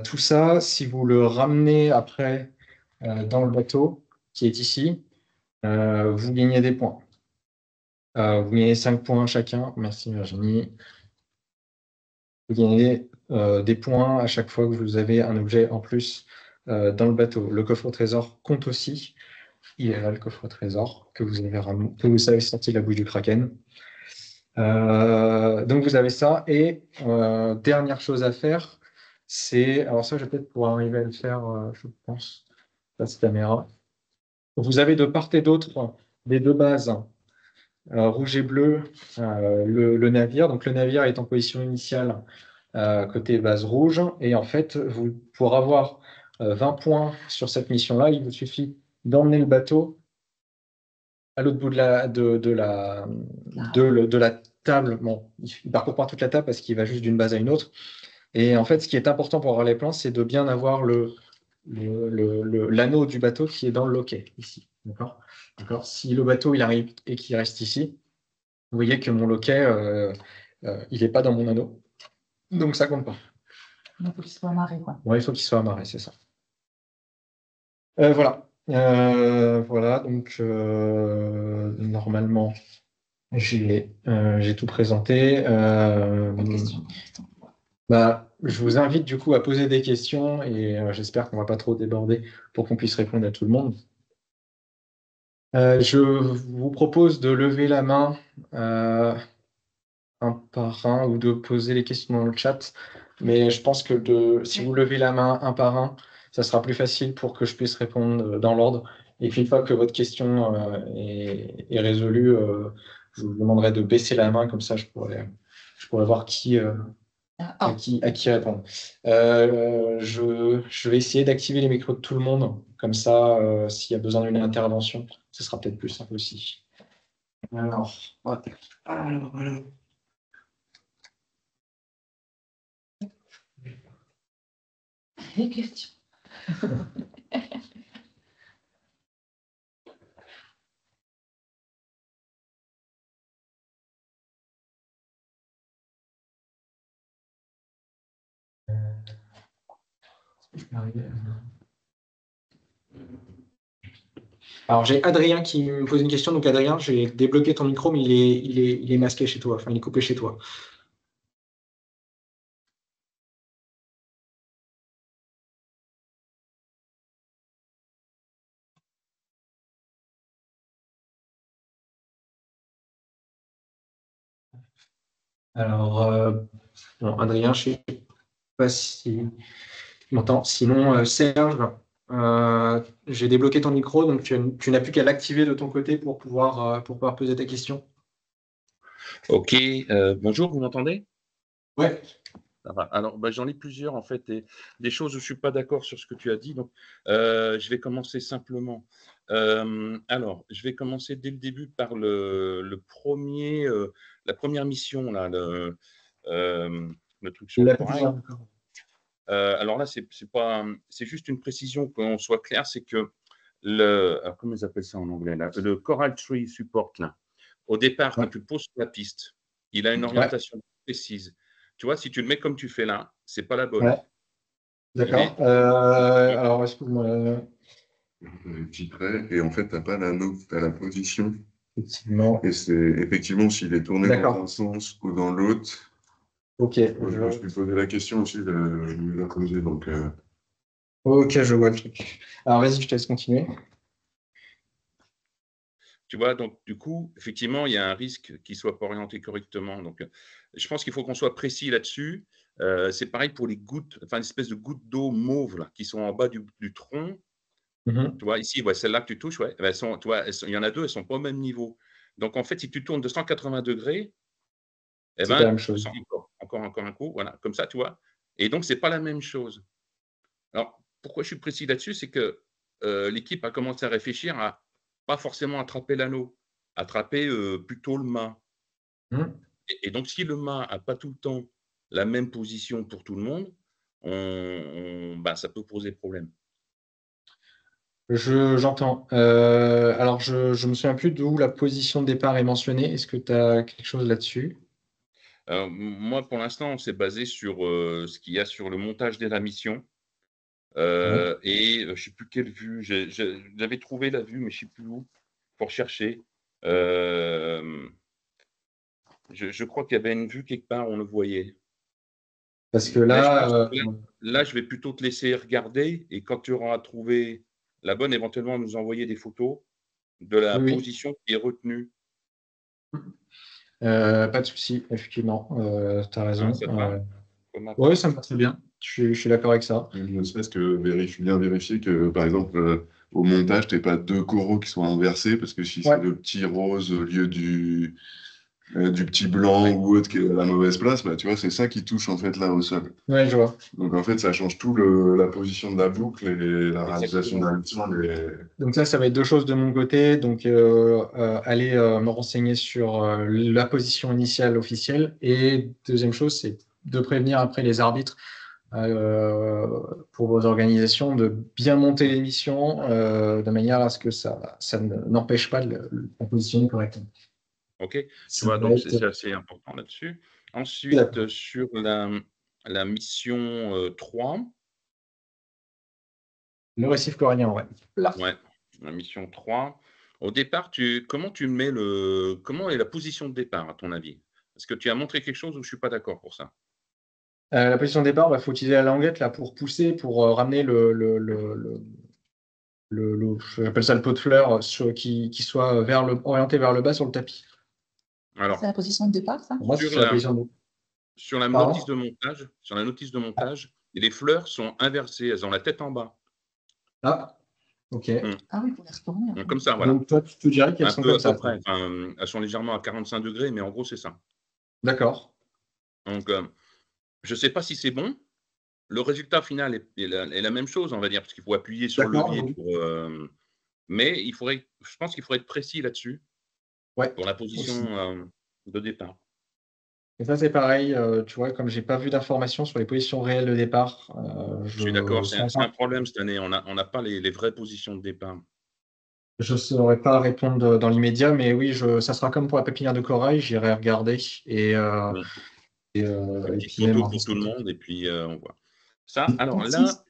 [SPEAKER 1] Tout ça, si vous le ramenez après dans le bateau qui est ici, vous gagnez des points. Vous gagnez 5 points chacun. Merci Virginie. Vous gagnez des points à chaque fois que vous avez un objet en plus dans le bateau. Le coffre au trésor compte aussi. Il est là, le coffre au trésor que vous avez sorti de la bouche du Kraken. Donc vous avez ça. Et dernière chose à faire, c'est... Alors ça, je vais peut-être pouvoir arriver à le faire, je pense, cette caméra. Vous avez de part et d'autre des deux bases, rouge et bleu, le navire. Donc le navire est en position initiale côté base rouge. Et en fait, pour avoir 20 points sur cette mission-là, il vous suffit d'emmener le bateau à l'autre bout de la table. Bon, il ne parcourt pas toute la table parce qu'il va juste d'une base à une autre. Et en fait, ce qui est important pour avoir les plans, c'est de bien avoir l'anneau du bateau qui est dans le loquet, ici. D'accord. Si le bateau il arrive et qu'il reste ici, vous voyez que mon loquet, il n'est pas dans mon anneau. Donc ça compte pas.
[SPEAKER 2] Il faut qu'il soit amarré, quoi.
[SPEAKER 1] Ouais, il faut qu'il soit amarré, c'est ça. Voilà. Voilà, donc normalement, j'ai tout présenté. Je vous invite du coup à poser des questions et j'espère qu'on ne va pas trop déborder pour qu'on puisse répondre à tout le monde. Je vous propose de lever la main un par un ou de poser les questions dans le chat. Mais je pense que si vous levez la main un par un, ça sera plus facile pour que je puisse répondre dans l'ordre. Et puis une fois que votre question est résolue, je vous demanderai de baisser la main, comme ça je pourrais voir à qui répondre. Je vais essayer d'activer les micros de tout le monde, comme ça, s'il y a besoin d'une intervention, ce sera peut-être plus simple aussi. Alors, voilà.
[SPEAKER 2] Les questions.
[SPEAKER 1] Alors, j'ai Adrien qui me pose une question. Donc, Adrien, j'ai débloqué ton micro, mais il est masqué chez toi. Enfin, il est coupé chez toi. Alors, bon, Adrien, je ne sais pas si tu m'entends. Sinon, Serge, j'ai débloqué ton micro, donc tu n'as plus qu'à l'activer de ton côté pour pouvoir poser tes questions.
[SPEAKER 4] Ok, bonjour, vous m'entendez?
[SPEAKER 1] Ouais.
[SPEAKER 4] Ça va. Alors, j'en ai plusieurs en fait, et des choses où je ne suis pas d'accord sur ce que tu as dit. Donc, je vais commencer simplement. Alors, je vais commencer dès le début par la première mission, là, le truc sur le corail. Alors là, c'est juste une précision, qu'on soit clair, c'est que alors, comment ils appellent ça en anglais là, le Coral Tree Support là. Au départ, quand tu le poses sur la piste, il a une orientation précise. Tu vois, si tu le mets comme tu fais là, c'est pas la bonne.
[SPEAKER 1] Ouais. D'accord. Alors, excuse-moi.
[SPEAKER 5] Les petits traits, et en fait, tu n'as pas l'anneau, tu as la position.
[SPEAKER 1] Effectivement.
[SPEAKER 5] Et c'est effectivement s'il est tourné dans un sens ou dans l'autre.
[SPEAKER 1] Ok.
[SPEAKER 5] Je me suis posé la question aussi, je me l'ai posé. Donc,
[SPEAKER 1] Ok, je vois le truc. Alors, vas-y, je te laisse continuer.
[SPEAKER 4] Tu vois, donc du coup, effectivement, il y a un risque qu'il ne soit pas orienté correctement. Donc, je pense qu'il faut qu'on soit précis là-dessus. C'est pareil pour les gouttes, enfin, une espèce de gouttes d'eau mauve là, qui sont en bas du tronc. Tu vois, ici, ouais, celle-là que tu touches, ouais, elles sont, tu vois, il y en a deux, elles sont pas au même niveau. Donc, en fait, si tu tournes de 180 degrés, eh
[SPEAKER 1] C'est pas la
[SPEAKER 4] ben,
[SPEAKER 1] même
[SPEAKER 4] tu
[SPEAKER 1] chose.
[SPEAKER 4] sens encore un coup, voilà, comme ça, tu vois. Et donc, c'est pas la même chose. Alors, pourquoi je suis précis là-dessus, c'est que l'équipe a commencé à réfléchir à pas forcément attraper l'anneau, attraper plutôt le mât.
[SPEAKER 1] Mhm.
[SPEAKER 4] Et donc, si le mât n'a pas tout le temps la même position pour tout le monde, bah, ça peut poser problème.
[SPEAKER 1] J'entends. Alors, je me souviens plus d'où la position de départ est mentionnée. Est-ce que tu as quelque chose là-dessus?
[SPEAKER 4] Moi, pour l'instant, on s'est basé sur ce qu'il y a sur le montage de la mission.
[SPEAKER 1] Ouais.
[SPEAKER 4] Et je ne sais plus quelle vue. J'avais trouvé la vue, mais je ne sais plus où pour chercher. Euh, je crois qu'il y avait une vue quelque part, on le voyait.
[SPEAKER 1] Parce que
[SPEAKER 4] Mais je pense
[SPEAKER 1] là,
[SPEAKER 4] que là, je vais plutôt te laisser regarder et quand tu auras trouvé la bonne, éventuellement nous envoyer des photos de la
[SPEAKER 1] oui,
[SPEAKER 4] position qui est retenue.
[SPEAKER 1] pas de souci, effectivement. Tu as
[SPEAKER 4] Hein,
[SPEAKER 1] raison.
[SPEAKER 4] ça te va comme
[SPEAKER 1] Oui,
[SPEAKER 4] approche?
[SPEAKER 1] ça me va très bien. Je suis d'accord avec ça.
[SPEAKER 5] Ne serait-ce que bien vérifier que, par exemple, au montage, tu n'aies pas deux coraux qui soient inversés, parce que si c'est
[SPEAKER 1] Ouais.
[SPEAKER 5] le petit rose au lieu du petit blanc ou autre qui est à la mauvaise place, bah, tu vois, c'est ça qui touche en fait là au sol.
[SPEAKER 1] Ouais, je vois.
[SPEAKER 5] Donc en fait, ça change tout la position de la boucle et la réalisation de la mission.
[SPEAKER 1] Donc ça va être deux choses de mon côté. Donc, aller me renseigner sur la position initiale officielle. Et deuxième chose, c'est de prévenir après les arbitres pour vos organisations de bien monter les missions de manière à ce que ça n'empêche pas de la positionner correctement.
[SPEAKER 4] OK. Tu
[SPEAKER 1] Ça
[SPEAKER 4] vois,
[SPEAKER 1] va
[SPEAKER 4] donc c'est
[SPEAKER 1] être
[SPEAKER 4] assez important là-dessus. Ensuite,
[SPEAKER 1] d'accord.
[SPEAKER 4] sur la mission 3,
[SPEAKER 1] Le récif corallien, ouais. Là.
[SPEAKER 4] ouais, la mission 3, au départ, comment est la position de départ, à ton avis? Parce que tu as montré quelque chose où je ne suis pas d'accord pour ça.
[SPEAKER 1] La position de départ, il faut utiliser la languette là pour pousser, pour ramener j'appelle ça le pot de fleurs, qui soit orienté vers le bas sur le tapis.
[SPEAKER 2] C'est
[SPEAKER 4] Alors,
[SPEAKER 2] la position de départ, ça?
[SPEAKER 1] Pour moi,
[SPEAKER 4] sur
[SPEAKER 1] c'est la
[SPEAKER 4] la,
[SPEAKER 1] position de.
[SPEAKER 4] sur la notice
[SPEAKER 1] Pardon?
[SPEAKER 4] de montage, les fleurs sont inversées, elles ont la tête en bas.
[SPEAKER 1] Ah, ok.
[SPEAKER 4] Hum,
[SPEAKER 2] Ah oui, pour les retourner.
[SPEAKER 4] Comme ça, voilà.
[SPEAKER 1] Donc toi, tu te dirais qu'elles
[SPEAKER 4] Un
[SPEAKER 1] sont
[SPEAKER 4] peu
[SPEAKER 1] comme
[SPEAKER 4] à peu
[SPEAKER 1] ça.
[SPEAKER 4] près. Enfin, elles sont légèrement à 45 degrés, mais en gros, c'est ça.
[SPEAKER 1] D'accord.
[SPEAKER 4] Donc, je ne sais pas si c'est bon. Le résultat final est la même chose, on va dire, parce qu'il faut appuyer sur le
[SPEAKER 1] D'accord,
[SPEAKER 4] levier
[SPEAKER 1] oui.
[SPEAKER 4] mais je pense qu'il faudrait être précis là-dessus
[SPEAKER 1] Ouais,
[SPEAKER 4] pour la position
[SPEAKER 1] aussi.
[SPEAKER 4] de départ.
[SPEAKER 1] Et ça, c'est pareil, tu vois, comme j'ai pas vu d'informations sur les positions réelles de départ,
[SPEAKER 4] Je suis d'accord, c'est
[SPEAKER 1] sans
[SPEAKER 4] un problème cette année. On n'a pas les vraies positions de départ.
[SPEAKER 1] je saurais pas répondre dans l'immédiat, mais oui, ça sera comme pour la pépinière de corail, j'irai regarder
[SPEAKER 4] Mm. Une
[SPEAKER 1] et
[SPEAKER 4] petite
[SPEAKER 1] puis même
[SPEAKER 4] photo
[SPEAKER 1] en
[SPEAKER 4] pour tout le
[SPEAKER 1] discuter.
[SPEAKER 4] monde et puis on voit. Ça, alors
[SPEAKER 2] Francis,
[SPEAKER 4] là,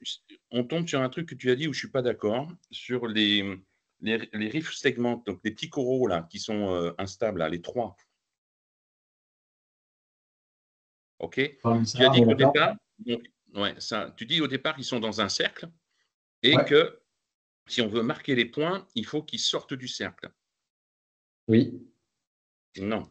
[SPEAKER 4] on tombe sur un truc que tu as dit où je suis pas d'accord, sur les reef segments, donc les petits coraux là qui sont instables, là, les trois. OK?
[SPEAKER 1] Parmi
[SPEAKER 4] Tu as
[SPEAKER 1] ça,
[SPEAKER 4] dit
[SPEAKER 1] ouais,
[SPEAKER 4] qu'au
[SPEAKER 1] d'accord.
[SPEAKER 4] départ, donc, ouais, ça, tu dis au départ, ils sont dans un cercle et
[SPEAKER 1] Ouais,
[SPEAKER 4] que si on veut marquer les points, il faut qu'ils sortent du cercle.
[SPEAKER 1] oui,
[SPEAKER 4] Non,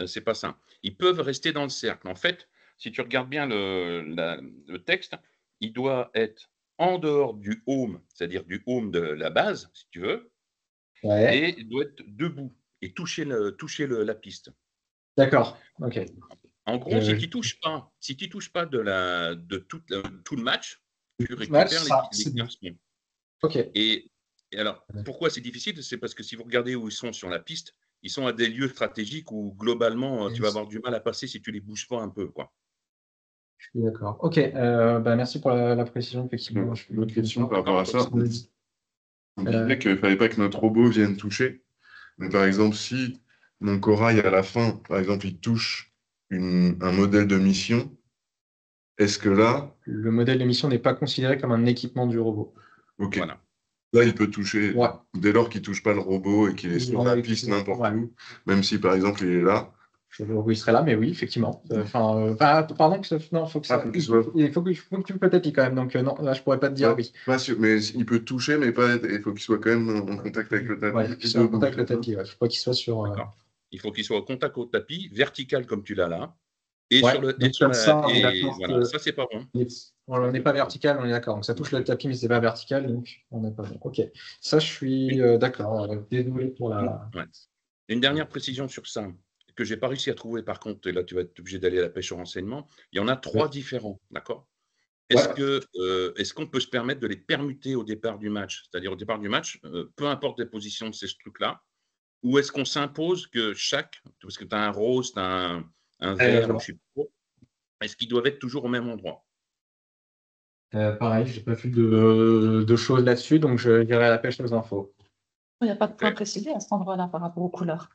[SPEAKER 4] c'est pas ça. Ils peuvent rester dans le cercle. En fait, si tu regardes bien le texte, il doit être en dehors du home, c'est-à-dire du home de la base, si tu veux,
[SPEAKER 1] ouais,
[SPEAKER 4] et il doit être debout et toucher la piste.
[SPEAKER 1] d'accord, ok.
[SPEAKER 4] En gros,
[SPEAKER 1] Je,
[SPEAKER 4] si tu touches pas de tout le match, tu
[SPEAKER 1] match,
[SPEAKER 4] récupères
[SPEAKER 1] ça,
[SPEAKER 4] les
[SPEAKER 1] c'est bon.
[SPEAKER 4] 15 points.
[SPEAKER 1] Ok.
[SPEAKER 4] Et alors, pourquoi c'est difficile? C'est parce que si vous regardez où ils sont sur la piste, ils sont à des lieux stratégiques où globalement, tu vas avoir du mal à passer si tu les bouges pas un peu, quoi.
[SPEAKER 1] Je suis d'accord. Ok, bah, merci pour la précision, effectivement.
[SPEAKER 5] Une autre question par rapport
[SPEAKER 4] Non,
[SPEAKER 5] à ça. On
[SPEAKER 1] Euh,
[SPEAKER 5] disait qu'il ne fallait pas que notre robot vienne toucher. Mais par exemple, si mon corail à la fin, par exemple, il touche un modèle de mission, est-ce que là,
[SPEAKER 1] le modèle d'émission n'est pas considéré comme un équipement du robot.
[SPEAKER 5] ok,
[SPEAKER 4] voilà.
[SPEAKER 5] là, il peut toucher,
[SPEAKER 1] Ouais.
[SPEAKER 5] dès lors qu'il ne touche pas le robot et qu'il est sur la piste n'importe
[SPEAKER 1] Ouais.
[SPEAKER 5] où, même si par exemple il est là,
[SPEAKER 1] il serait là, mais oui, effectivement. Pardon, non, faut que ça, il faut que tu le tapis quand même. Donc, non, là, je pourrais pas te dire
[SPEAKER 5] Ouais,
[SPEAKER 1] oui.
[SPEAKER 5] pas sûr, mais il peut toucher, mais pas. Il faut qu'il soit quand même en contact avec le tapis.
[SPEAKER 1] Ouais, qu'il soit en contact avec le tapis. Ouais. Je crois qu'il soit sur.
[SPEAKER 4] D'accord. Il faut qu'il soit au contact au tapis, vertical comme tu l'as là, et
[SPEAKER 1] Ouais,
[SPEAKER 4] sur le
[SPEAKER 1] donc comme ça, on est d'accord
[SPEAKER 4] voilà,
[SPEAKER 1] que
[SPEAKER 4] ça c'est pas bon.
[SPEAKER 1] on n'est pas vertical, on est d'accord. Donc ça touche le tapis, mais c'est pas vertical, donc on n'est pas bon. Ok, ça je suis d'accord. Désolé pour la.
[SPEAKER 4] Ouais. Une dernière précision sur ça que j'ai pas réussi à trouver par contre, et là tu vas être obligé d'aller à la pêche au renseignement. Il y en a 3 différents, d'accord?
[SPEAKER 1] Ouais.
[SPEAKER 4] Est-ce qu'on peut se permettre de les permuter au départ du match? C'est-à-dire au départ du match, peu importe les positions de ces trucs-là, ou est-ce qu'on s'impose que parce que tu as un rose, tu as un vert, ou je sais pas quoi, est-ce qu'ils doivent être toujours au même endroit?
[SPEAKER 1] Pareil, j'ai pas vu de choses là-dessus, donc je dirais à la pêche aux infos.
[SPEAKER 2] Il n'y a pas de point
[SPEAKER 4] Ok.
[SPEAKER 2] précisé à cet endroit-là par rapport aux couleurs.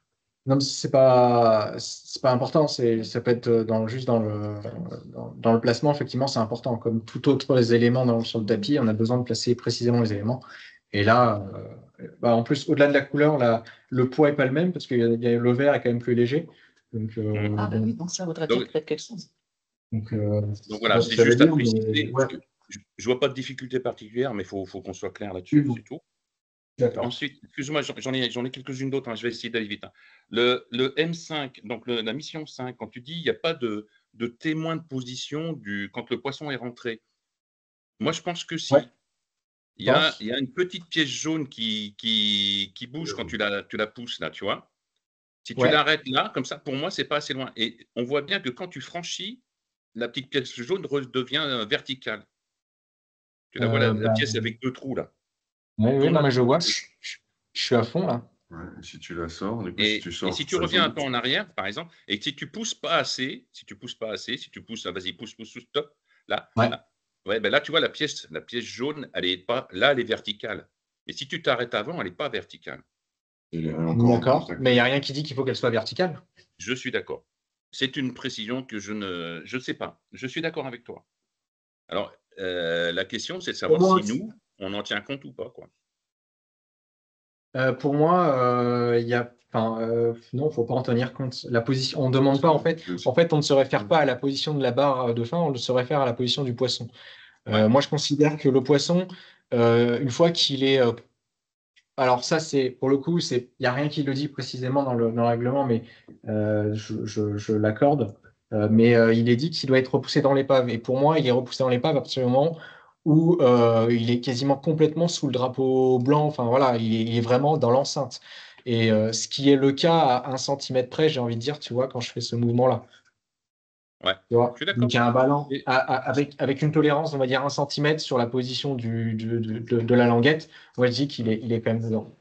[SPEAKER 1] Non, mais c'est pas important. Ça peut être juste dans le placement. Effectivement, c'est important. Comme tout autre élément sur le tapis, on a besoin de placer précisément les éléments. Et là, en plus, au-delà de la couleur, le poids est pas le même parce que le vert est quand même plus léger. Donc,
[SPEAKER 2] Ah ben oui, donc ça voudrait dire
[SPEAKER 4] Donc,
[SPEAKER 2] peut-être quelque chose.
[SPEAKER 1] donc
[SPEAKER 4] voilà, c'est
[SPEAKER 1] ça veut
[SPEAKER 4] juste à
[SPEAKER 1] dire, mais
[SPEAKER 4] préciser,
[SPEAKER 1] ouais,
[SPEAKER 4] parce que je vois pas de difficulté particulière, mais faut qu'on soit clair là-dessus, c'est tout.
[SPEAKER 1] d'accord.
[SPEAKER 4] Ensuite, excuse-moi, j'en ai quelques-unes d'autres, hein, je vais essayer d'aller vite, hein. Le M5, donc la mission 5, quand tu dis il n'y a pas de témoin de position quand le poisson est rentré, moi je pense que
[SPEAKER 1] Ouais,
[SPEAKER 4] si.
[SPEAKER 1] je pense.
[SPEAKER 4] Il y a une petite pièce jaune qui bouge quand tu la pousses là, tu vois. Si tu
[SPEAKER 1] Ouais.
[SPEAKER 4] l'arrêtes là, comme ça, pour moi, c'est pas assez loin. Et on voit bien que quand tu franchis, la petite pièce jaune redevient verticale. Tu la vois, la
[SPEAKER 1] Bah,
[SPEAKER 4] pièce avec 2 trous là.
[SPEAKER 1] oui,
[SPEAKER 4] Tourne
[SPEAKER 1] non,
[SPEAKER 4] un
[SPEAKER 1] mais je
[SPEAKER 4] petit
[SPEAKER 1] vois.
[SPEAKER 4] peu.
[SPEAKER 1] Je suis à fond là.
[SPEAKER 5] Ouais, et si tu la sors, du coup, si
[SPEAKER 4] Et
[SPEAKER 5] tu
[SPEAKER 4] si
[SPEAKER 5] sors
[SPEAKER 4] tu
[SPEAKER 5] sa
[SPEAKER 4] reviens un
[SPEAKER 5] jaune.
[SPEAKER 4] peu en arrière, par exemple, et que si tu pousses pas assez, si tu pousses, vas-y, pousse, stop, là,
[SPEAKER 1] Ouais.
[SPEAKER 4] là. Ouais, ben là, tu vois, la pièce jaune, elle est pas, là, elle est verticale. Et si tu t'arrêtes avant, elle n'est pas verticale.
[SPEAKER 5] Il est encore en
[SPEAKER 1] D'accord.
[SPEAKER 5] contact.
[SPEAKER 1] Mais il n'y a rien qui dit qu'il faut qu'elle soit verticale.
[SPEAKER 4] Je suis d'accord. C'est une précision que je ne sais pas. Je suis d'accord avec toi. Alors, la question, c'est de
[SPEAKER 1] Pour
[SPEAKER 4] savoir
[SPEAKER 1] moi,
[SPEAKER 4] si nous, on en tient compte ou pas, quoi.
[SPEAKER 1] pour moi, il y a, enfin, non, faut pas en tenir compte. La position, on demande pas en fait, on ne se réfère pas à la position de la barre de fin, on se réfère à la position du poisson.
[SPEAKER 4] Ouais.
[SPEAKER 1] Moi, je considère que le poisson, une fois qu'il est, alors ça, c'est pour le coup, il y a rien qui le dit précisément dans le règlement, mais je l'accorde. Mais il est dit qu'il doit être repoussé dans l'épave. Et pour moi, il est repoussé dans l'épave à partir du moment où il est quasiment complètement sous le drapeau blanc. Enfin voilà, il est vraiment dans l'enceinte. Et ce qui est le cas à 1 centimètre près, j'ai envie de dire, tu vois, quand je fais ce mouvement-là.
[SPEAKER 4] Ouais.
[SPEAKER 1] Tu vois?
[SPEAKER 4] Je suis d'accord.
[SPEAKER 1] Donc, il y a un ballon
[SPEAKER 4] Et
[SPEAKER 1] avec une tolérance, on va dire 1 centimètre sur la position de la languette. Moi, je dis il est quand même dedans.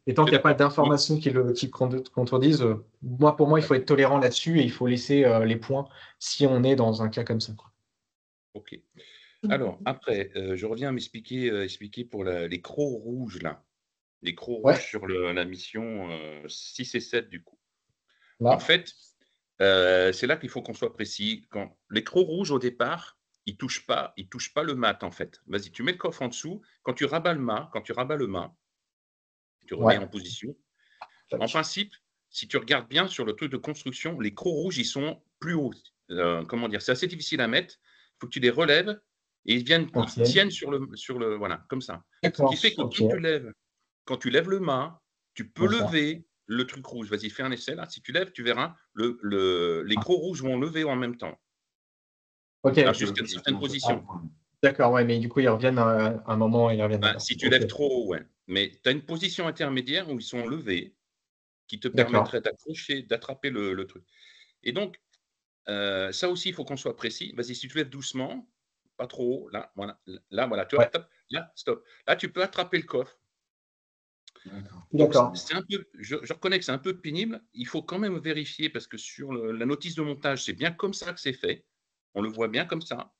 [SPEAKER 1] Et tant
[SPEAKER 4] je
[SPEAKER 1] qu'il
[SPEAKER 4] suis
[SPEAKER 1] n'y a pas
[SPEAKER 4] d'accord. Moi,
[SPEAKER 1] d'informations qui contredisent, pour moi, il
[SPEAKER 4] ouais.
[SPEAKER 1] faut être tolérant là-dessus et il faut laisser les points si on est dans un cas comme ça, quoi.
[SPEAKER 4] OK. Alors, après, je reviens à expliquer pour les crocs rouges, là. Les crocs
[SPEAKER 1] Ouais,
[SPEAKER 4] rouges sur la mission 6 et 7, du coup. En
[SPEAKER 1] là,
[SPEAKER 4] fait, c'est là qu'il faut qu'on soit précis. Quand les crocs rouges, au départ, ils touchent pas le mat, en fait. Vas-y, tu mets le coffre en dessous. Quand tu rabats le mât, tu remets
[SPEAKER 1] ouais.
[SPEAKER 4] en position. En
[SPEAKER 1] Tac.
[SPEAKER 4] principe, si tu regardes bien sur le truc de construction, les crocs rouges, ils sont plus hauts. Comment dire? C'est assez difficile à mettre. Il faut que tu les relèves et ils
[SPEAKER 1] Ok.
[SPEAKER 4] tiennent voilà, comme ça. Ce qui
[SPEAKER 1] D'accord.
[SPEAKER 4] fait que
[SPEAKER 1] Ok.
[SPEAKER 4] quand tu lèves le mât, tu peux
[SPEAKER 1] D'accord.
[SPEAKER 4] lever le truc rouge. Vas-y, fais un essai là. Si tu lèves, tu verras, les crocs rouges vont lever en même temps,
[SPEAKER 1] Ok.
[SPEAKER 4] hein, jusqu'à une certaine
[SPEAKER 1] Ah,
[SPEAKER 4] position.
[SPEAKER 1] d'accord, ouais, mais du coup, ils reviennent à un moment, ils reviennent
[SPEAKER 4] Ben,
[SPEAKER 1] d'accord.
[SPEAKER 4] si tu
[SPEAKER 1] Ok.
[SPEAKER 4] lèves trop haut, ouais. Mais tu as une position intermédiaire où ils sont levés qui te
[SPEAKER 1] D'accord.
[SPEAKER 4] permettrait d'accrocher, d'attraper le truc. Et donc, ça aussi, il faut qu'on soit précis. Vas-y, si tu lèves doucement, pas trop haut, là, voilà, là, voilà, tu vois,
[SPEAKER 1] Ouais.
[SPEAKER 4] top, là, stop. Là, tu peux attraper le coffre. Donc,
[SPEAKER 1] D'accord.
[SPEAKER 4] c'est un peu, je reconnais que c'est un peu pénible. Il faut quand même vérifier parce que sur la notice de montage, c'est bien comme ça que c'est fait. On le voit bien comme ça,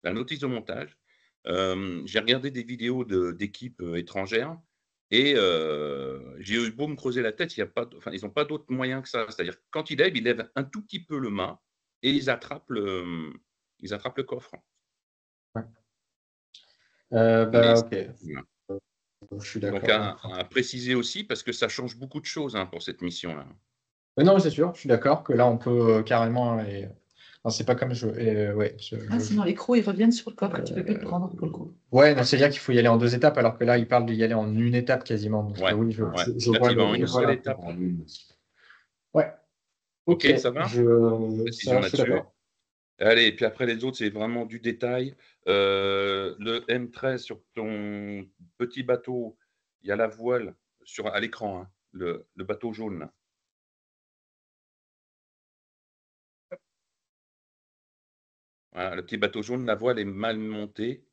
[SPEAKER 4] la notice de montage. J'ai regardé des vidéos d'équipes étrangères et j'ai eu beau me creuser la tête, il y a pas, enfin, ils n'ont pas d'autre moyen que ça. C'est-à-dire que quand ils lèvent un tout petit peu le mât et ils attrapent le coffre.
[SPEAKER 1] Ouais.
[SPEAKER 4] Mais
[SPEAKER 1] Ok.
[SPEAKER 4] voilà.
[SPEAKER 1] Je suis
[SPEAKER 4] Donc
[SPEAKER 1] d'accord.
[SPEAKER 4] à préciser aussi parce que ça change beaucoup de choses, hein, pour cette mission-là.
[SPEAKER 1] Non, c'est sûr, je suis d'accord que là, on peut carrément. Non, c'est pas comme ouais,
[SPEAKER 2] Sinon, les crocs, ils reviennent sur le coffre, tu peux plus le prendre pour le coup.
[SPEAKER 1] Ouais, non, c'est-à-dire qu'il faut y aller en 2 étapes, alors que là, il parle d'y aller en une étape quasiment. Donc,
[SPEAKER 4] Ouais,
[SPEAKER 1] oui,
[SPEAKER 4] ouais.
[SPEAKER 1] je
[SPEAKER 4] Là,
[SPEAKER 1] vois
[SPEAKER 4] tu vas en une seule
[SPEAKER 1] voilà.
[SPEAKER 4] étape.
[SPEAKER 1] Ouais,
[SPEAKER 4] Ok, ça va?
[SPEAKER 1] ça,
[SPEAKER 4] Précision
[SPEAKER 1] je suis
[SPEAKER 4] là-dessus.
[SPEAKER 1] d'accord.
[SPEAKER 4] Allez, et puis après les autres, c'est vraiment du détail. Le M13 sur ton petit bateau, il y a la voile à l'écran, hein, le bateau jaune, là. Voilà, le petit bateau jaune, la voile est mal montée.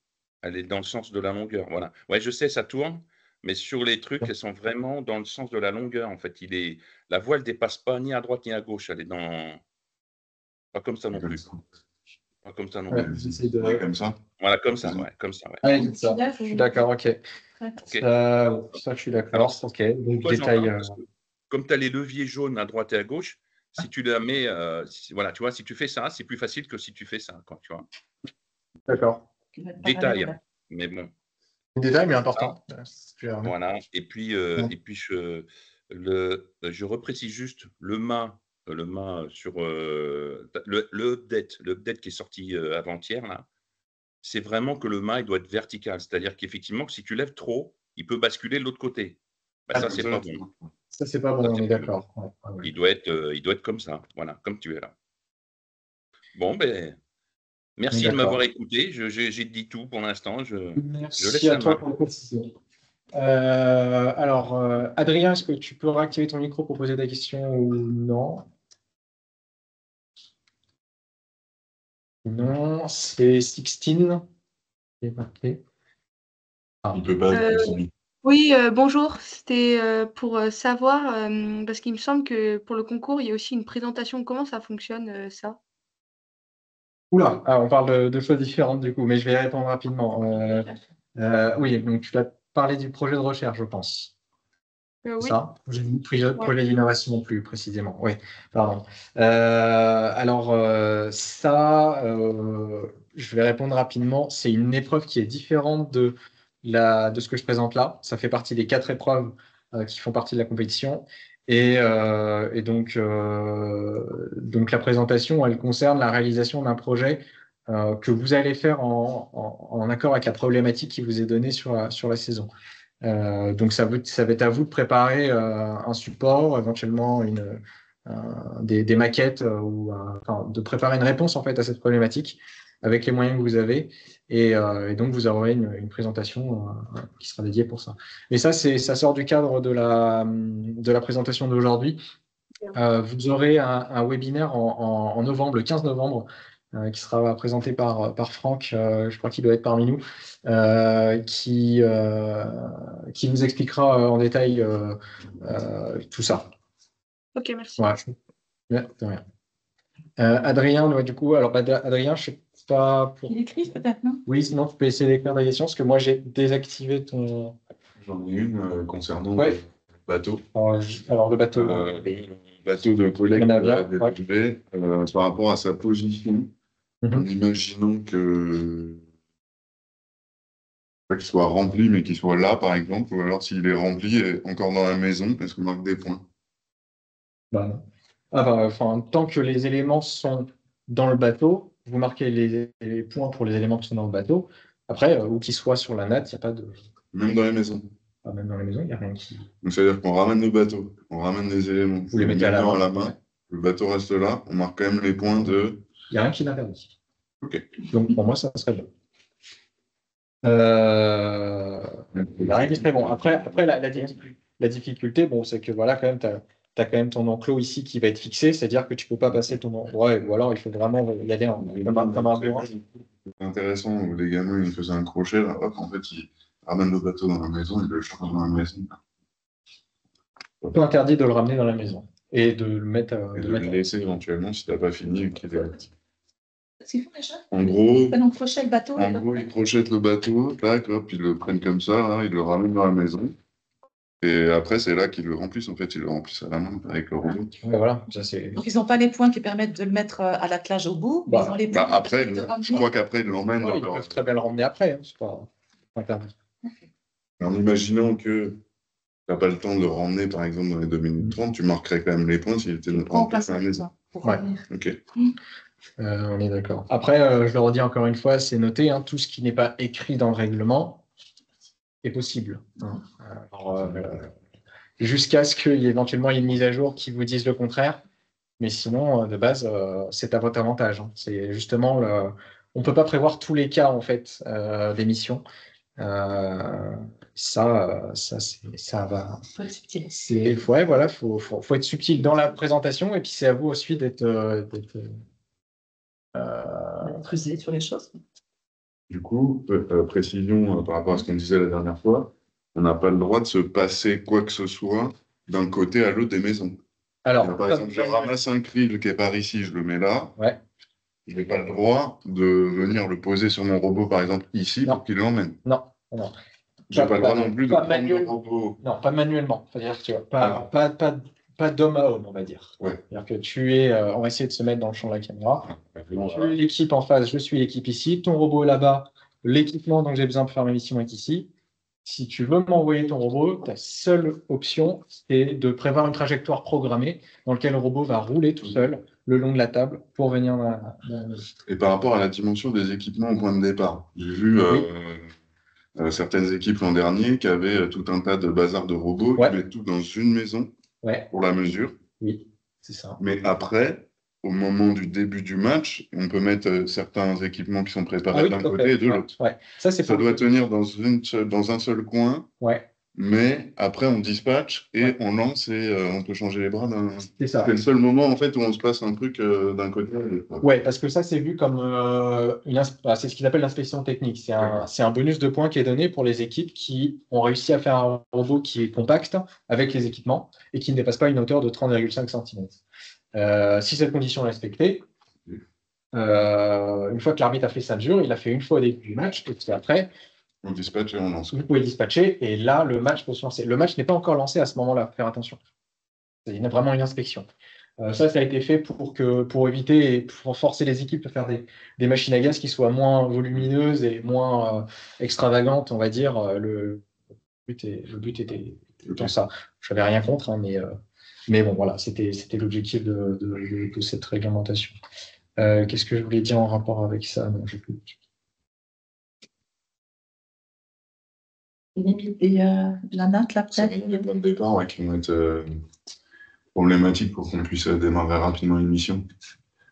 [SPEAKER 4] Elle est dans le sens de la longueur. Voilà. Ouais, je sais, ça tourne, mais sur les trucs, elles sont vraiment dans le sens de la longueur. En fait, la voile dépasse pas ni à droite ni à gauche. Elle est pas comme ça non plus. Pas comme ça non
[SPEAKER 1] Ouais,
[SPEAKER 4] plus.
[SPEAKER 1] j'essaie de.
[SPEAKER 5] Ouais, comme ça.
[SPEAKER 4] Voilà, comme ça, ouais, comme ça, ouais.
[SPEAKER 1] Allez, comme ça. Je suis d'accord, ok.
[SPEAKER 4] Ok.
[SPEAKER 1] Ça, je suis d'accord.
[SPEAKER 4] Alors,
[SPEAKER 1] Ok, donc
[SPEAKER 4] Toi,
[SPEAKER 1] détail.
[SPEAKER 4] parce que comme tu as les leviers jaunes à droite et à gauche, si tu la mets, voilà, tu vois, si tu fais ça, c'est plus facile que si tu fais ça, quoi, tu vois.
[SPEAKER 1] D'accord.
[SPEAKER 4] Détail, mais bon.
[SPEAKER 1] Détail, mais
[SPEAKER 4] Ça, voilà. Et puis, je reprécise juste le mât sur le update qui est sorti avant-hier, là, c'est vraiment que le mât il doit être vertical. C'est-à-dire qu'effectivement, si tu lèves trop, il peut basculer de l'autre côté. Bah, ça, c'est pas bon.
[SPEAKER 1] Ça, c'est pas bon,
[SPEAKER 4] Ça,
[SPEAKER 1] on
[SPEAKER 4] c'est
[SPEAKER 1] est
[SPEAKER 4] pas bon.
[SPEAKER 1] d'accord. Ouais.
[SPEAKER 4] Il doit être comme ça, voilà, comme tu es là. Bon, ben, merci de m'avoir écouté. J'ai dit tout pour l'instant. Je laisse
[SPEAKER 1] Merci à
[SPEAKER 4] la
[SPEAKER 1] toi
[SPEAKER 4] main.
[SPEAKER 1] pour la précision. Alors, Adrien, est-ce que tu peux réactiver ton micro pour poser ta question ou non? Non, c'est Sixtine qui est marqué.
[SPEAKER 5] Il peut pas.
[SPEAKER 6] Oui, bonjour. C'était pour savoir, parce qu'il me semble que pour le concours, il y a aussi une présentation. Comment ça fonctionne, ça?
[SPEAKER 1] Oula, on parle de choses différentes du coup, mais je vais y répondre rapidement. Oui, donc tu vas parler du projet de recherche, je pense.
[SPEAKER 6] Oui.
[SPEAKER 1] Ça, projet d'innovation plus précisément. Oui, pardon. Alors, je vais répondre rapidement. C'est une épreuve qui est différente de ce que je présente là. Ça fait partie des 4 épreuves qui font partie de la compétition. Et donc la présentation, elle concerne la réalisation d'un projet que vous allez faire en accord avec la problématique qui vous est donnée sur la saison. Donc ça va être à vous de préparer un support, éventuellement des maquettes enfin, de préparer une réponse en fait à cette problématique avec les moyens que vous avez. Et donc vous aurez une présentation qui sera dédiée pour ça. Mais ça sort du cadre de la présentation d'aujourd'hui. Vous aurez un webinaire en novembre, le 15 novembre, qui sera présenté par Franck, je crois qu'il doit être parmi nous, qui vous expliquera en détail tout ça.
[SPEAKER 6] Ok, merci.
[SPEAKER 1] Ouais, de rien. Adrien, ouais, du coup, alors Adrien, je sais pas pour.
[SPEAKER 2] Il écrit peut-être, non?
[SPEAKER 1] Oui, sinon tu peux essayer d'écrire ta question, parce que moi j'ai désactivé ton.
[SPEAKER 5] J'en ai une concernant
[SPEAKER 1] Ouais.
[SPEAKER 5] le bateau.
[SPEAKER 1] Alors le bateau.
[SPEAKER 5] Le bateau de collecte par rapport à sa position, en imaginant pas qu'il soit rempli, mais qu'il soit là, par exemple, ou alors s'il est rempli et encore dans la maison, est-ce qu'on marque des points?
[SPEAKER 1] Tant que les éléments sont dans le bateau, vous marquez les points pour les éléments qui sont dans le bateau. Après, où qu'ils soient sur la natte, il n'y a pas de.
[SPEAKER 5] Même dans les maisons.
[SPEAKER 1] Même dans les maisons, il n'y a rien qui.
[SPEAKER 5] Donc, c'est-à-dire qu'on ramène le bateau, on ramène les éléments,
[SPEAKER 1] Vous les mettez à la main.
[SPEAKER 5] Ouais. Le bateau reste là, on marque quand même les points de.
[SPEAKER 1] Il n'y a rien qui l'interdit.
[SPEAKER 5] Ok.
[SPEAKER 1] Donc, pour moi, ça serait bon. Il n'y a rien qui serait bon. Après la difficulté, bon, c'est que voilà, quand même, tu as quand même ton enclos ici qui va être fixé, c'est-à-dire que tu ne peux pas passer ton endroit, ou alors il faut vraiment y aller comme un bureau.
[SPEAKER 5] C'est intéressant où les gamins ils faisaient un crochet, là, hop, en fait, ils ramènent le bateau dans la maison, ils le changent dans la maison.
[SPEAKER 1] On peut interdire de le ramener dans la maison et de le mettre.
[SPEAKER 5] Et de le laisser éventuellement si tu n'as pas fini.
[SPEAKER 2] Ce qu'ils font déjà?
[SPEAKER 5] En gros,
[SPEAKER 2] Ils crochetent le bateau.
[SPEAKER 5] Ils crochettent le bateau, tac, hop, ils le prennent comme ça, là, ils le ramènent dans la maison. Et après, c'est là qu'ils le remplissent, en fait, ils le remplissent à la main avec le robot.
[SPEAKER 1] Ouais, voilà,
[SPEAKER 2] donc, ils n'ont pas les points qui permettent de le mettre à l'attelage au bout, mais ils ont les points.
[SPEAKER 5] Après, je crois qu'après, ils l'emmènent.
[SPEAKER 1] Ils peuvent très bien le ramener après, hein, c'est pas interdit.
[SPEAKER 5] En imaginant que n'as pas le temps de le ramener, par exemple, dans les 2 minutes 30, tu marquerais quand même les points s'il était
[SPEAKER 2] On
[SPEAKER 5] en
[SPEAKER 2] passe
[SPEAKER 5] place à la maison.
[SPEAKER 2] pour
[SPEAKER 1] Ouais.
[SPEAKER 2] revenir.
[SPEAKER 5] Ok.
[SPEAKER 1] On est d'accord. Après, je le redis encore une fois, c'est noté, hein, tout ce qui n'est pas écrit dans le règlement est possible. Hein. Alors, jusqu'à ce qu'il y ait éventuellement une mise à jour qui vous dise le contraire. Mais sinon, de base, c'est à votre avantage. Hein. C'est justement on ne peut pas prévoir tous les cas en fait d'émission. Ça va.
[SPEAKER 2] Faut être subtil.
[SPEAKER 1] Ouais, voilà, faut être subtil dans la présentation et puis c'est à vous aussi d'être
[SPEAKER 2] Creuser sur les choses.
[SPEAKER 5] Du coup, précision par rapport à ce qu'on disait la dernière fois, on n'a pas le droit de se passer quoi que ce soit d'un côté à l'autre des maisons.
[SPEAKER 1] Alors,
[SPEAKER 5] Par exemple, je ramasse un krill qui est par ici, je le mets là.
[SPEAKER 1] Ouais.
[SPEAKER 5] Je n'ai pas le droit de venir le poser sur mon robot, par exemple, ici,
[SPEAKER 1] Non.
[SPEAKER 5] pour qu'il l'emmène.
[SPEAKER 1] Non.
[SPEAKER 5] Je n'ai pas le droit non plus de prendre le robot.
[SPEAKER 1] Non, pas manuellement. C'est-à-dire, tu vois, pas d'homme à homme, on va dire.
[SPEAKER 5] Ouais.
[SPEAKER 1] C'est-à-dire que on va essayer de se mettre dans le champ de la caméra. Je suis l'équipe en face, je suis l'équipe ici. Ton robot est là-bas. L'équipement dont j'ai besoin pour faire ma mission est ici. Si tu veux m'envoyer ton robot, ta seule option, c'est de prévoir une trajectoire programmée dans laquelle le robot va rouler tout seul le long de la table pour venir dans la maison.
[SPEAKER 5] Et par rapport à la dimension des équipements au point de départ, j'ai vu certaines équipes l'an dernier qui avaient tout un tas de bazar de robots qui mettent tout dans une maison pour la mesure.
[SPEAKER 1] Oui, c'est ça.
[SPEAKER 5] Mais après, au moment du début du match, on peut mettre certains équipements qui sont préparés d'un côté et de l'autre.
[SPEAKER 1] Ouais. Ça
[SPEAKER 5] doit tenir dans un seul coin.
[SPEAKER 1] Ouais.
[SPEAKER 5] Mais après, on dispatche et on lance et on peut changer les bras d'un.
[SPEAKER 1] C'est ça.
[SPEAKER 5] C'est le seul moment en fait où on se passe un truc d'un côté à l'autre.
[SPEAKER 1] Ouais, parce que ça, c'est vu comme c'est ce qu'ils appellent l'inspection technique. C'est un bonus de points qui est donné pour les équipes qui ont réussi à faire un robot qui est compact avec les équipements et qui ne dépasse pas une hauteur de 30,5 cm. Si cette condition est respectée, une fois que l'arbitre a fait sa mesure, il a fait une fois au début du match, et puis après,
[SPEAKER 5] on dispatche et on lance.
[SPEAKER 1] Vous pouvez dispatcher, et là, le match peut se lancer. Le match n'est pas encore lancé à ce moment-là, faut faire attention. Il y a vraiment une inspection. Ça a été fait pour éviter et pour forcer les équipes à faire des machines à gaz qui soient moins volumineuses et moins extravagantes, on va dire. Le but était dans ça. Je n'avais rien contre, hein, mais bon, voilà, c'était l'objectif de cette réglementation. Qu'est-ce que je voulais dire en rapport avec ça? Non, j'ai plus.
[SPEAKER 2] Et la note, là,
[SPEAKER 5] Ça
[SPEAKER 2] peut-être.
[SPEAKER 5] va être plein de départ qui vont être problématiques pour qu'on puisse démarrer rapidement une mission.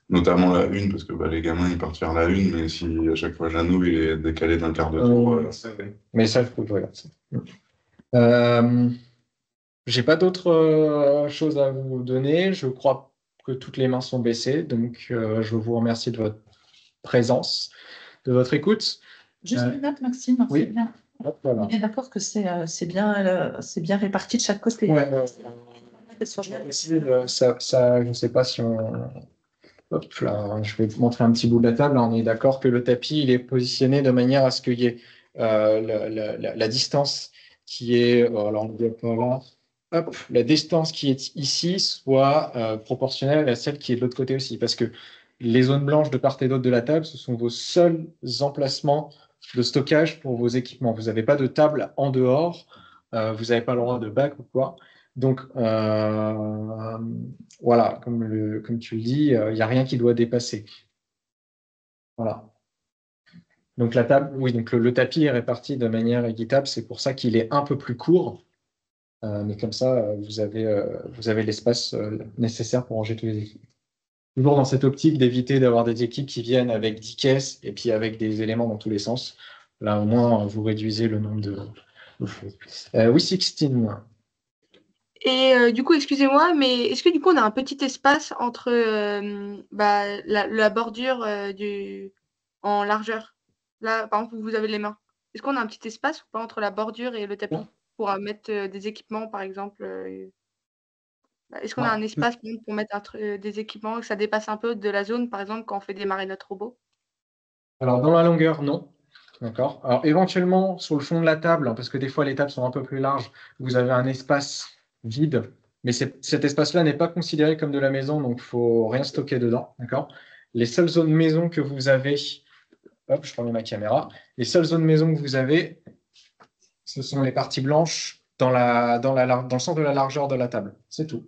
[SPEAKER 5] Notamment la une, parce que les gamins ils partent faire la une, mais si à chaque fois Jeannot il est décalé d'un quart de tour.
[SPEAKER 1] Mais ça, je peux regarder ça. J'ai pas d'autres choses à vous donner. Je crois que toutes les mains sont baissées, donc je vous remercie de votre présence, de votre écoute.
[SPEAKER 2] Juste une note, Maxime.
[SPEAKER 1] Oui.
[SPEAKER 2] C'est bien.
[SPEAKER 1] Hop, voilà.
[SPEAKER 2] On est d'accord que c'est bien réparti de chaque côté.
[SPEAKER 1] Ouais, ça, je ne sais pas si on. Hop là, je vais vous montrer un petit bout de la table. On est d'accord que le tapis il est positionné de manière à ce qu'il y ait la distance qui est. Alors on ne pas là. Hop, la distance qui est ici soit proportionnelle à celle qui est de l'autre côté aussi. Parce que les zones blanches de part et d'autre de la table, ce sont vos seuls emplacements de stockage pour vos équipements. Vous n'avez pas de table en dehors, vous n'avez pas le droit de bac ou quoi. Donc, voilà, comme tu le dis, il n'y a rien qui doit dépasser. Voilà. Donc, la table, oui, donc le tapis est réparti de manière équitable. C'est pour ça qu'il est un peu plus court. Mais comme ça, vous avez l'espace nécessaire pour ranger tous les équipements. Toujours dans cette optique d'éviter d'avoir des équipes qui viennent avec 10 caisses et puis avec des éléments dans tous les sens. Là, au moins, vous réduisez le nombre de choses. Oui, Sixtine.
[SPEAKER 6] Et du coup, excusez-moi, mais est-ce que du coup, on a un petit espace entre la bordure en largeur? Là, par exemple, vous avez les mains. Est-ce qu'on a un petit espace ou pas entre la bordure et le tapis pour mettre des équipements, par exemple Est-ce qu'on a un espace pour mettre des équipements que ça dépasse un peu de la zone, par exemple, quand on fait démarrer notre robot?
[SPEAKER 1] Alors, dans la longueur, non. D'accord. Alors, éventuellement, sur le fond de la table, parce que des fois, les tables sont un peu plus larges, vous avez un espace vide, mais cet espace-là n'est pas considéré comme de la maison, donc il ne faut rien stocker dedans. D'accord. Les seules zones maison que vous avez, hop, je remets ma caméra, les seules zones maison que vous avez, ce sont les parties blanches dans le sens de la largeur de la table. C'est tout.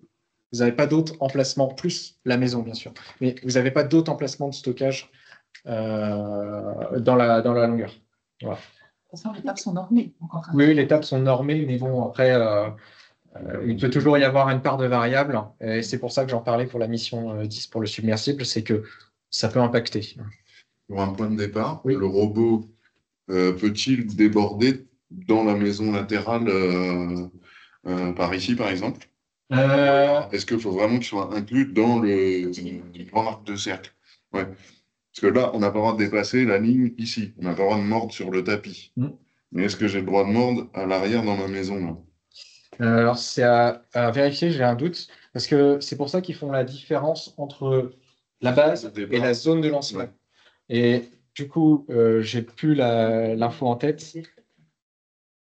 [SPEAKER 1] Vous n'avez pas d'autres emplacements, plus la maison, bien sûr. Mais vous n'avez pas d'autres emplacements de stockage dans la longueur. Voilà.
[SPEAKER 2] De toute façon, les tables sont normées.
[SPEAKER 1] Oui, les tables sont normées, mais bon, après, il peut toujours y avoir une part de variable. Et c'est pour ça que j'en parlais pour la mission 10 pour le submersible, c'est que ça peut impacter.
[SPEAKER 5] Pour un point de départ,
[SPEAKER 1] Oui.
[SPEAKER 5] le robot peut-il déborder dans la maison latérale par ici, par exemple? Est-ce qu'il faut vraiment qu'il soit inclus dans le grand arc de cercle? Ouais. Parce que là, on n'a pas le droit de dépasser la ligne ici. On n'a pas le droit de mordre sur le tapis. Mais est-ce que j'ai le droit de mordre à l'arrière dans ma maison là?
[SPEAKER 1] Alors, c'est à vérifier, j'ai un doute, parce que c'est pour ça qu'ils font la différence entre la base et la zone de lancement.
[SPEAKER 5] Ouais.
[SPEAKER 1] Et du coup, j'ai plus l'info en tête.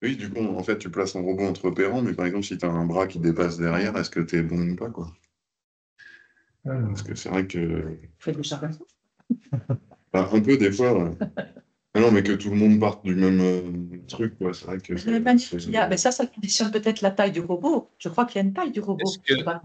[SPEAKER 5] Oui, du coup, en fait, tu places ton robot entre pérants, mais par exemple, si tu as un bras qui dépasse derrière, est-ce que tu es bon ou pas, quoi? Parce que c'est vrai que.
[SPEAKER 2] Faites le charbon.
[SPEAKER 5] Enfin, un peu des fois, ouais. Ah non, mais que tout le monde parte du même truc, quoi. C'est vrai que.
[SPEAKER 2] Mais ça conditionne peut-être la taille du robot. Je crois qu'il y a une taille du robot.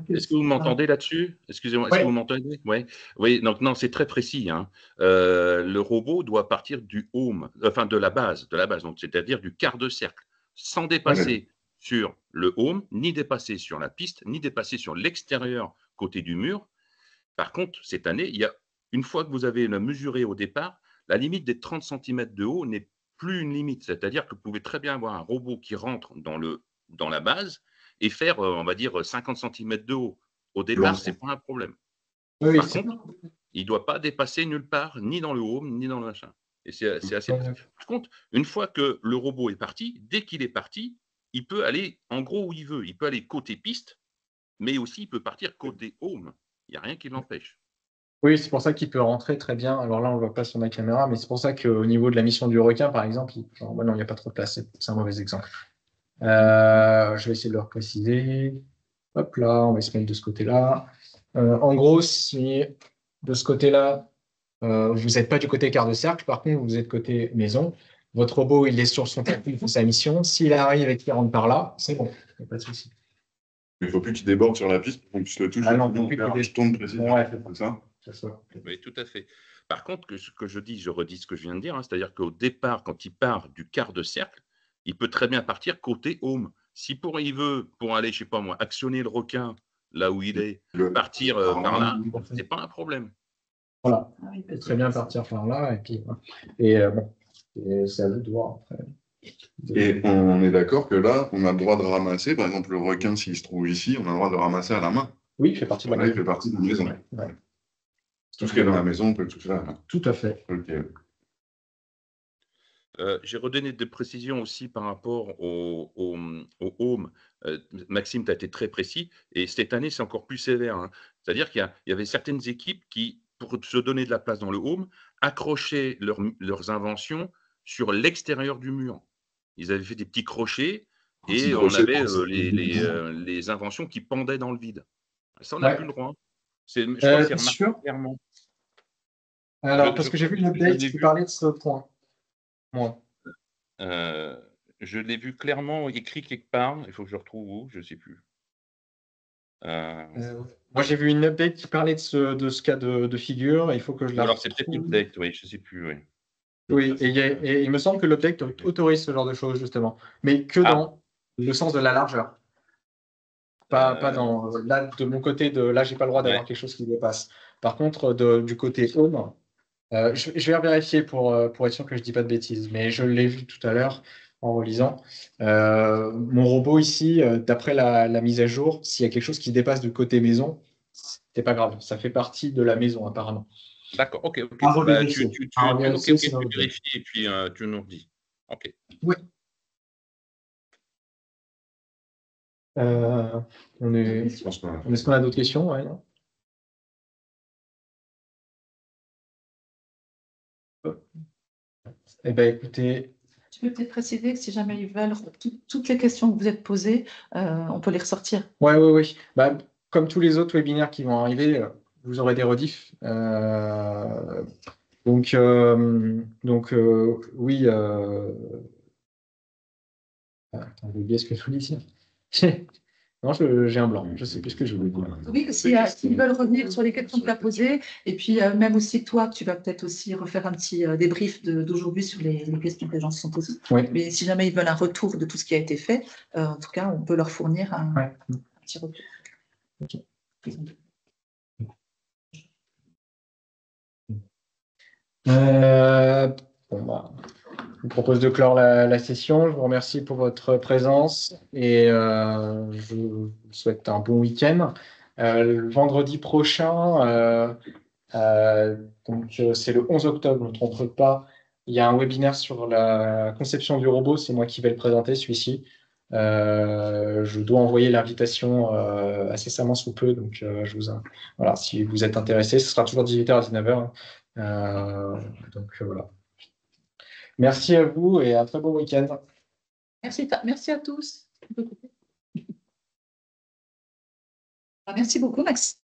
[SPEAKER 4] Est-ce que vous m'entendez là-dessus? Excusez-moi, est-ce que vous m'entendez? Ouais. Oui, donc non, c'est très précis, hein. Le robot doit partir du home, enfin de la base, donc c'est-à-dire du quart de cercle, sans dépasser sur le home, ni dépasser sur la piste, ni dépasser sur l'extérieur côté du mur. Par contre, cette année, une fois que vous avez mesuré au départ, la limite des 30 cm de haut n'est plus une limite. C'est-à-dire que vous pouvez très bien avoir un robot qui rentre dans la base et faire, on va dire, 50 cm de haut. Au départ, ce n'est pas un problème.
[SPEAKER 1] Oui,
[SPEAKER 4] Par contre, il ne doit pas dépasser nulle part, ni dans le home, ni dans le machin. Et c'est assez. Par contre, une fois que le robot est parti, dès qu'il est parti, il peut aller en gros où il veut. Il peut aller côté piste, mais aussi il peut partir côté home. Il n'y a rien qui l'empêche.
[SPEAKER 1] Oui, c'est pour ça qu'il peut rentrer très bien. Alors là, on ne le voit pas sur ma caméra, mais c'est pour ça qu'au niveau de la mission du requin, par exemple, non, il n'y a pas trop de place. C'est un mauvais exemple. Je vais essayer de le repréciser. Hop là, on va se mettre de ce côté-là. En gros, si de ce côté-là, vous n'êtes pas du côté quart de cercle, par contre, vous êtes côté maison, votre robot, il est sur son tapis, il fait sa mission. S'il arrive et qu'il rentre par là, c'est bon, il n'y a pas de souci.
[SPEAKER 5] Il ne faut plus qu'il déborde sur la piste pour qu'on puisse le toucher.
[SPEAKER 1] Ah non, non plus
[SPEAKER 5] je tourne précisément.
[SPEAKER 1] Ouais,
[SPEAKER 5] c'est ça.
[SPEAKER 4] Oui, tout à fait. Par contre, ce que je redis ce que je viens de dire, hein, c'est-à-dire qu'au départ, quand il part du quart de cercle, il peut très bien partir côté home. Si il veut, pour aller, je sais pas moi, actionner le requin là où il est, partir par là, c'est pas un problème.
[SPEAKER 1] Voilà, il peut très bien partir par là, et puis bon, c'est à vous de voir après.
[SPEAKER 5] Et on est d'accord que là, on a le droit de ramasser, par exemple, le requin, s'il se trouve ici, on a le droit de le ramasser à la main.
[SPEAKER 1] Oui, il fait partie de la
[SPEAKER 5] maison. Il fait partie de la maison.
[SPEAKER 1] Ouais.
[SPEAKER 5] Tout ce qui est dans la maison, on peut tout faire.
[SPEAKER 1] Tout à fait.
[SPEAKER 5] Ok.
[SPEAKER 4] J'ai redonné des précisions aussi par rapport au home. Maxime, tu as été très précis. Et cette année, c'est encore plus sévère, hein. C'est-à-dire qu'il y avait certaines équipes qui, pour se donner de la place dans le home, accrochaient leurs inventions sur l'extérieur du mur. Ils avaient fait des petits crochets et on avait les inventions qui pendaient dans le vide. Ça, on n'a plus le droit. Je crois que c'est remarqué clairement.
[SPEAKER 1] Alors, parce que j'ai vu une update qui parlait de ce point. Moi.
[SPEAKER 4] Je l'ai vu clairement écrit quelque part. Il faut que je retrouve où, je ne sais plus.
[SPEAKER 1] Moi, j'ai vu une update qui parlait de ce cas de figure. Il faut que je la.
[SPEAKER 4] Alors, c'est peut-être l'update, oui, je ne sais plus. Oui,
[SPEAKER 1] oui, et il me semble que l'update autorise ce genre de choses, justement. Mais que dans le sens de la largeur. Pas dans. Là, de mon côté, là, je n'ai pas le droit d'avoir quelque chose qui dépasse. Par contre, du côté home. Je vais vérifier pour être sûr que je ne dis pas de bêtises, mais je l'ai vu tout à l'heure en relisant. Mon robot ici, d'après la mise à jour, s'il y a quelque chose qui dépasse du côté maison, c'est pas grave, ça fait partie de la maison apparemment.
[SPEAKER 4] D'accord, ok. Tu vérifies et puis tu nous redis. Ok.
[SPEAKER 1] Oui. Est-ce qu'on a d'autres questions? Ouais, non. Eh bien, écoutez.
[SPEAKER 2] Tu peux peut-être préciser que si jamais ils veulent, toutes les questions que vous êtes posées, on peut les ressortir.
[SPEAKER 1] Oui. Bah, comme tous les autres webinaires qui vont arriver, vous aurez des rediffs. Donc oui. Attends, j'ai oublié ce que je voulais dire. Non, j'ai un blanc. Je sais plus ce que je voulais dire.
[SPEAKER 2] Oui, s'ils veulent revenir sur les questions que tu as posées, et puis même aussi toi, tu vas peut-être aussi refaire un petit débrief d'aujourd'hui sur les questions que les gens se sont posées.
[SPEAKER 1] Oui.
[SPEAKER 2] Mais si jamais ils veulent un retour de tout ce qui a été fait, en tout cas, on peut leur fournir un petit retour.
[SPEAKER 1] Ok. Bon, bah, je vous propose de clore la session. Je vous remercie pour votre présence et je vous souhaite un bon week-end. Le vendredi prochain, c'est le 11 octobre, je ne me trompe pas, il y a un webinaire sur la conception du robot. C'est moi qui vais le présenter, celui-ci. Je dois envoyer l'invitation incessamment sous peu, donc voilà, si vous êtes intéressé, ce sera toujours 18h à 19h. Voilà. Merci à vous et un très bon week-end.
[SPEAKER 2] Merci à tous. Merci beaucoup, Maxime.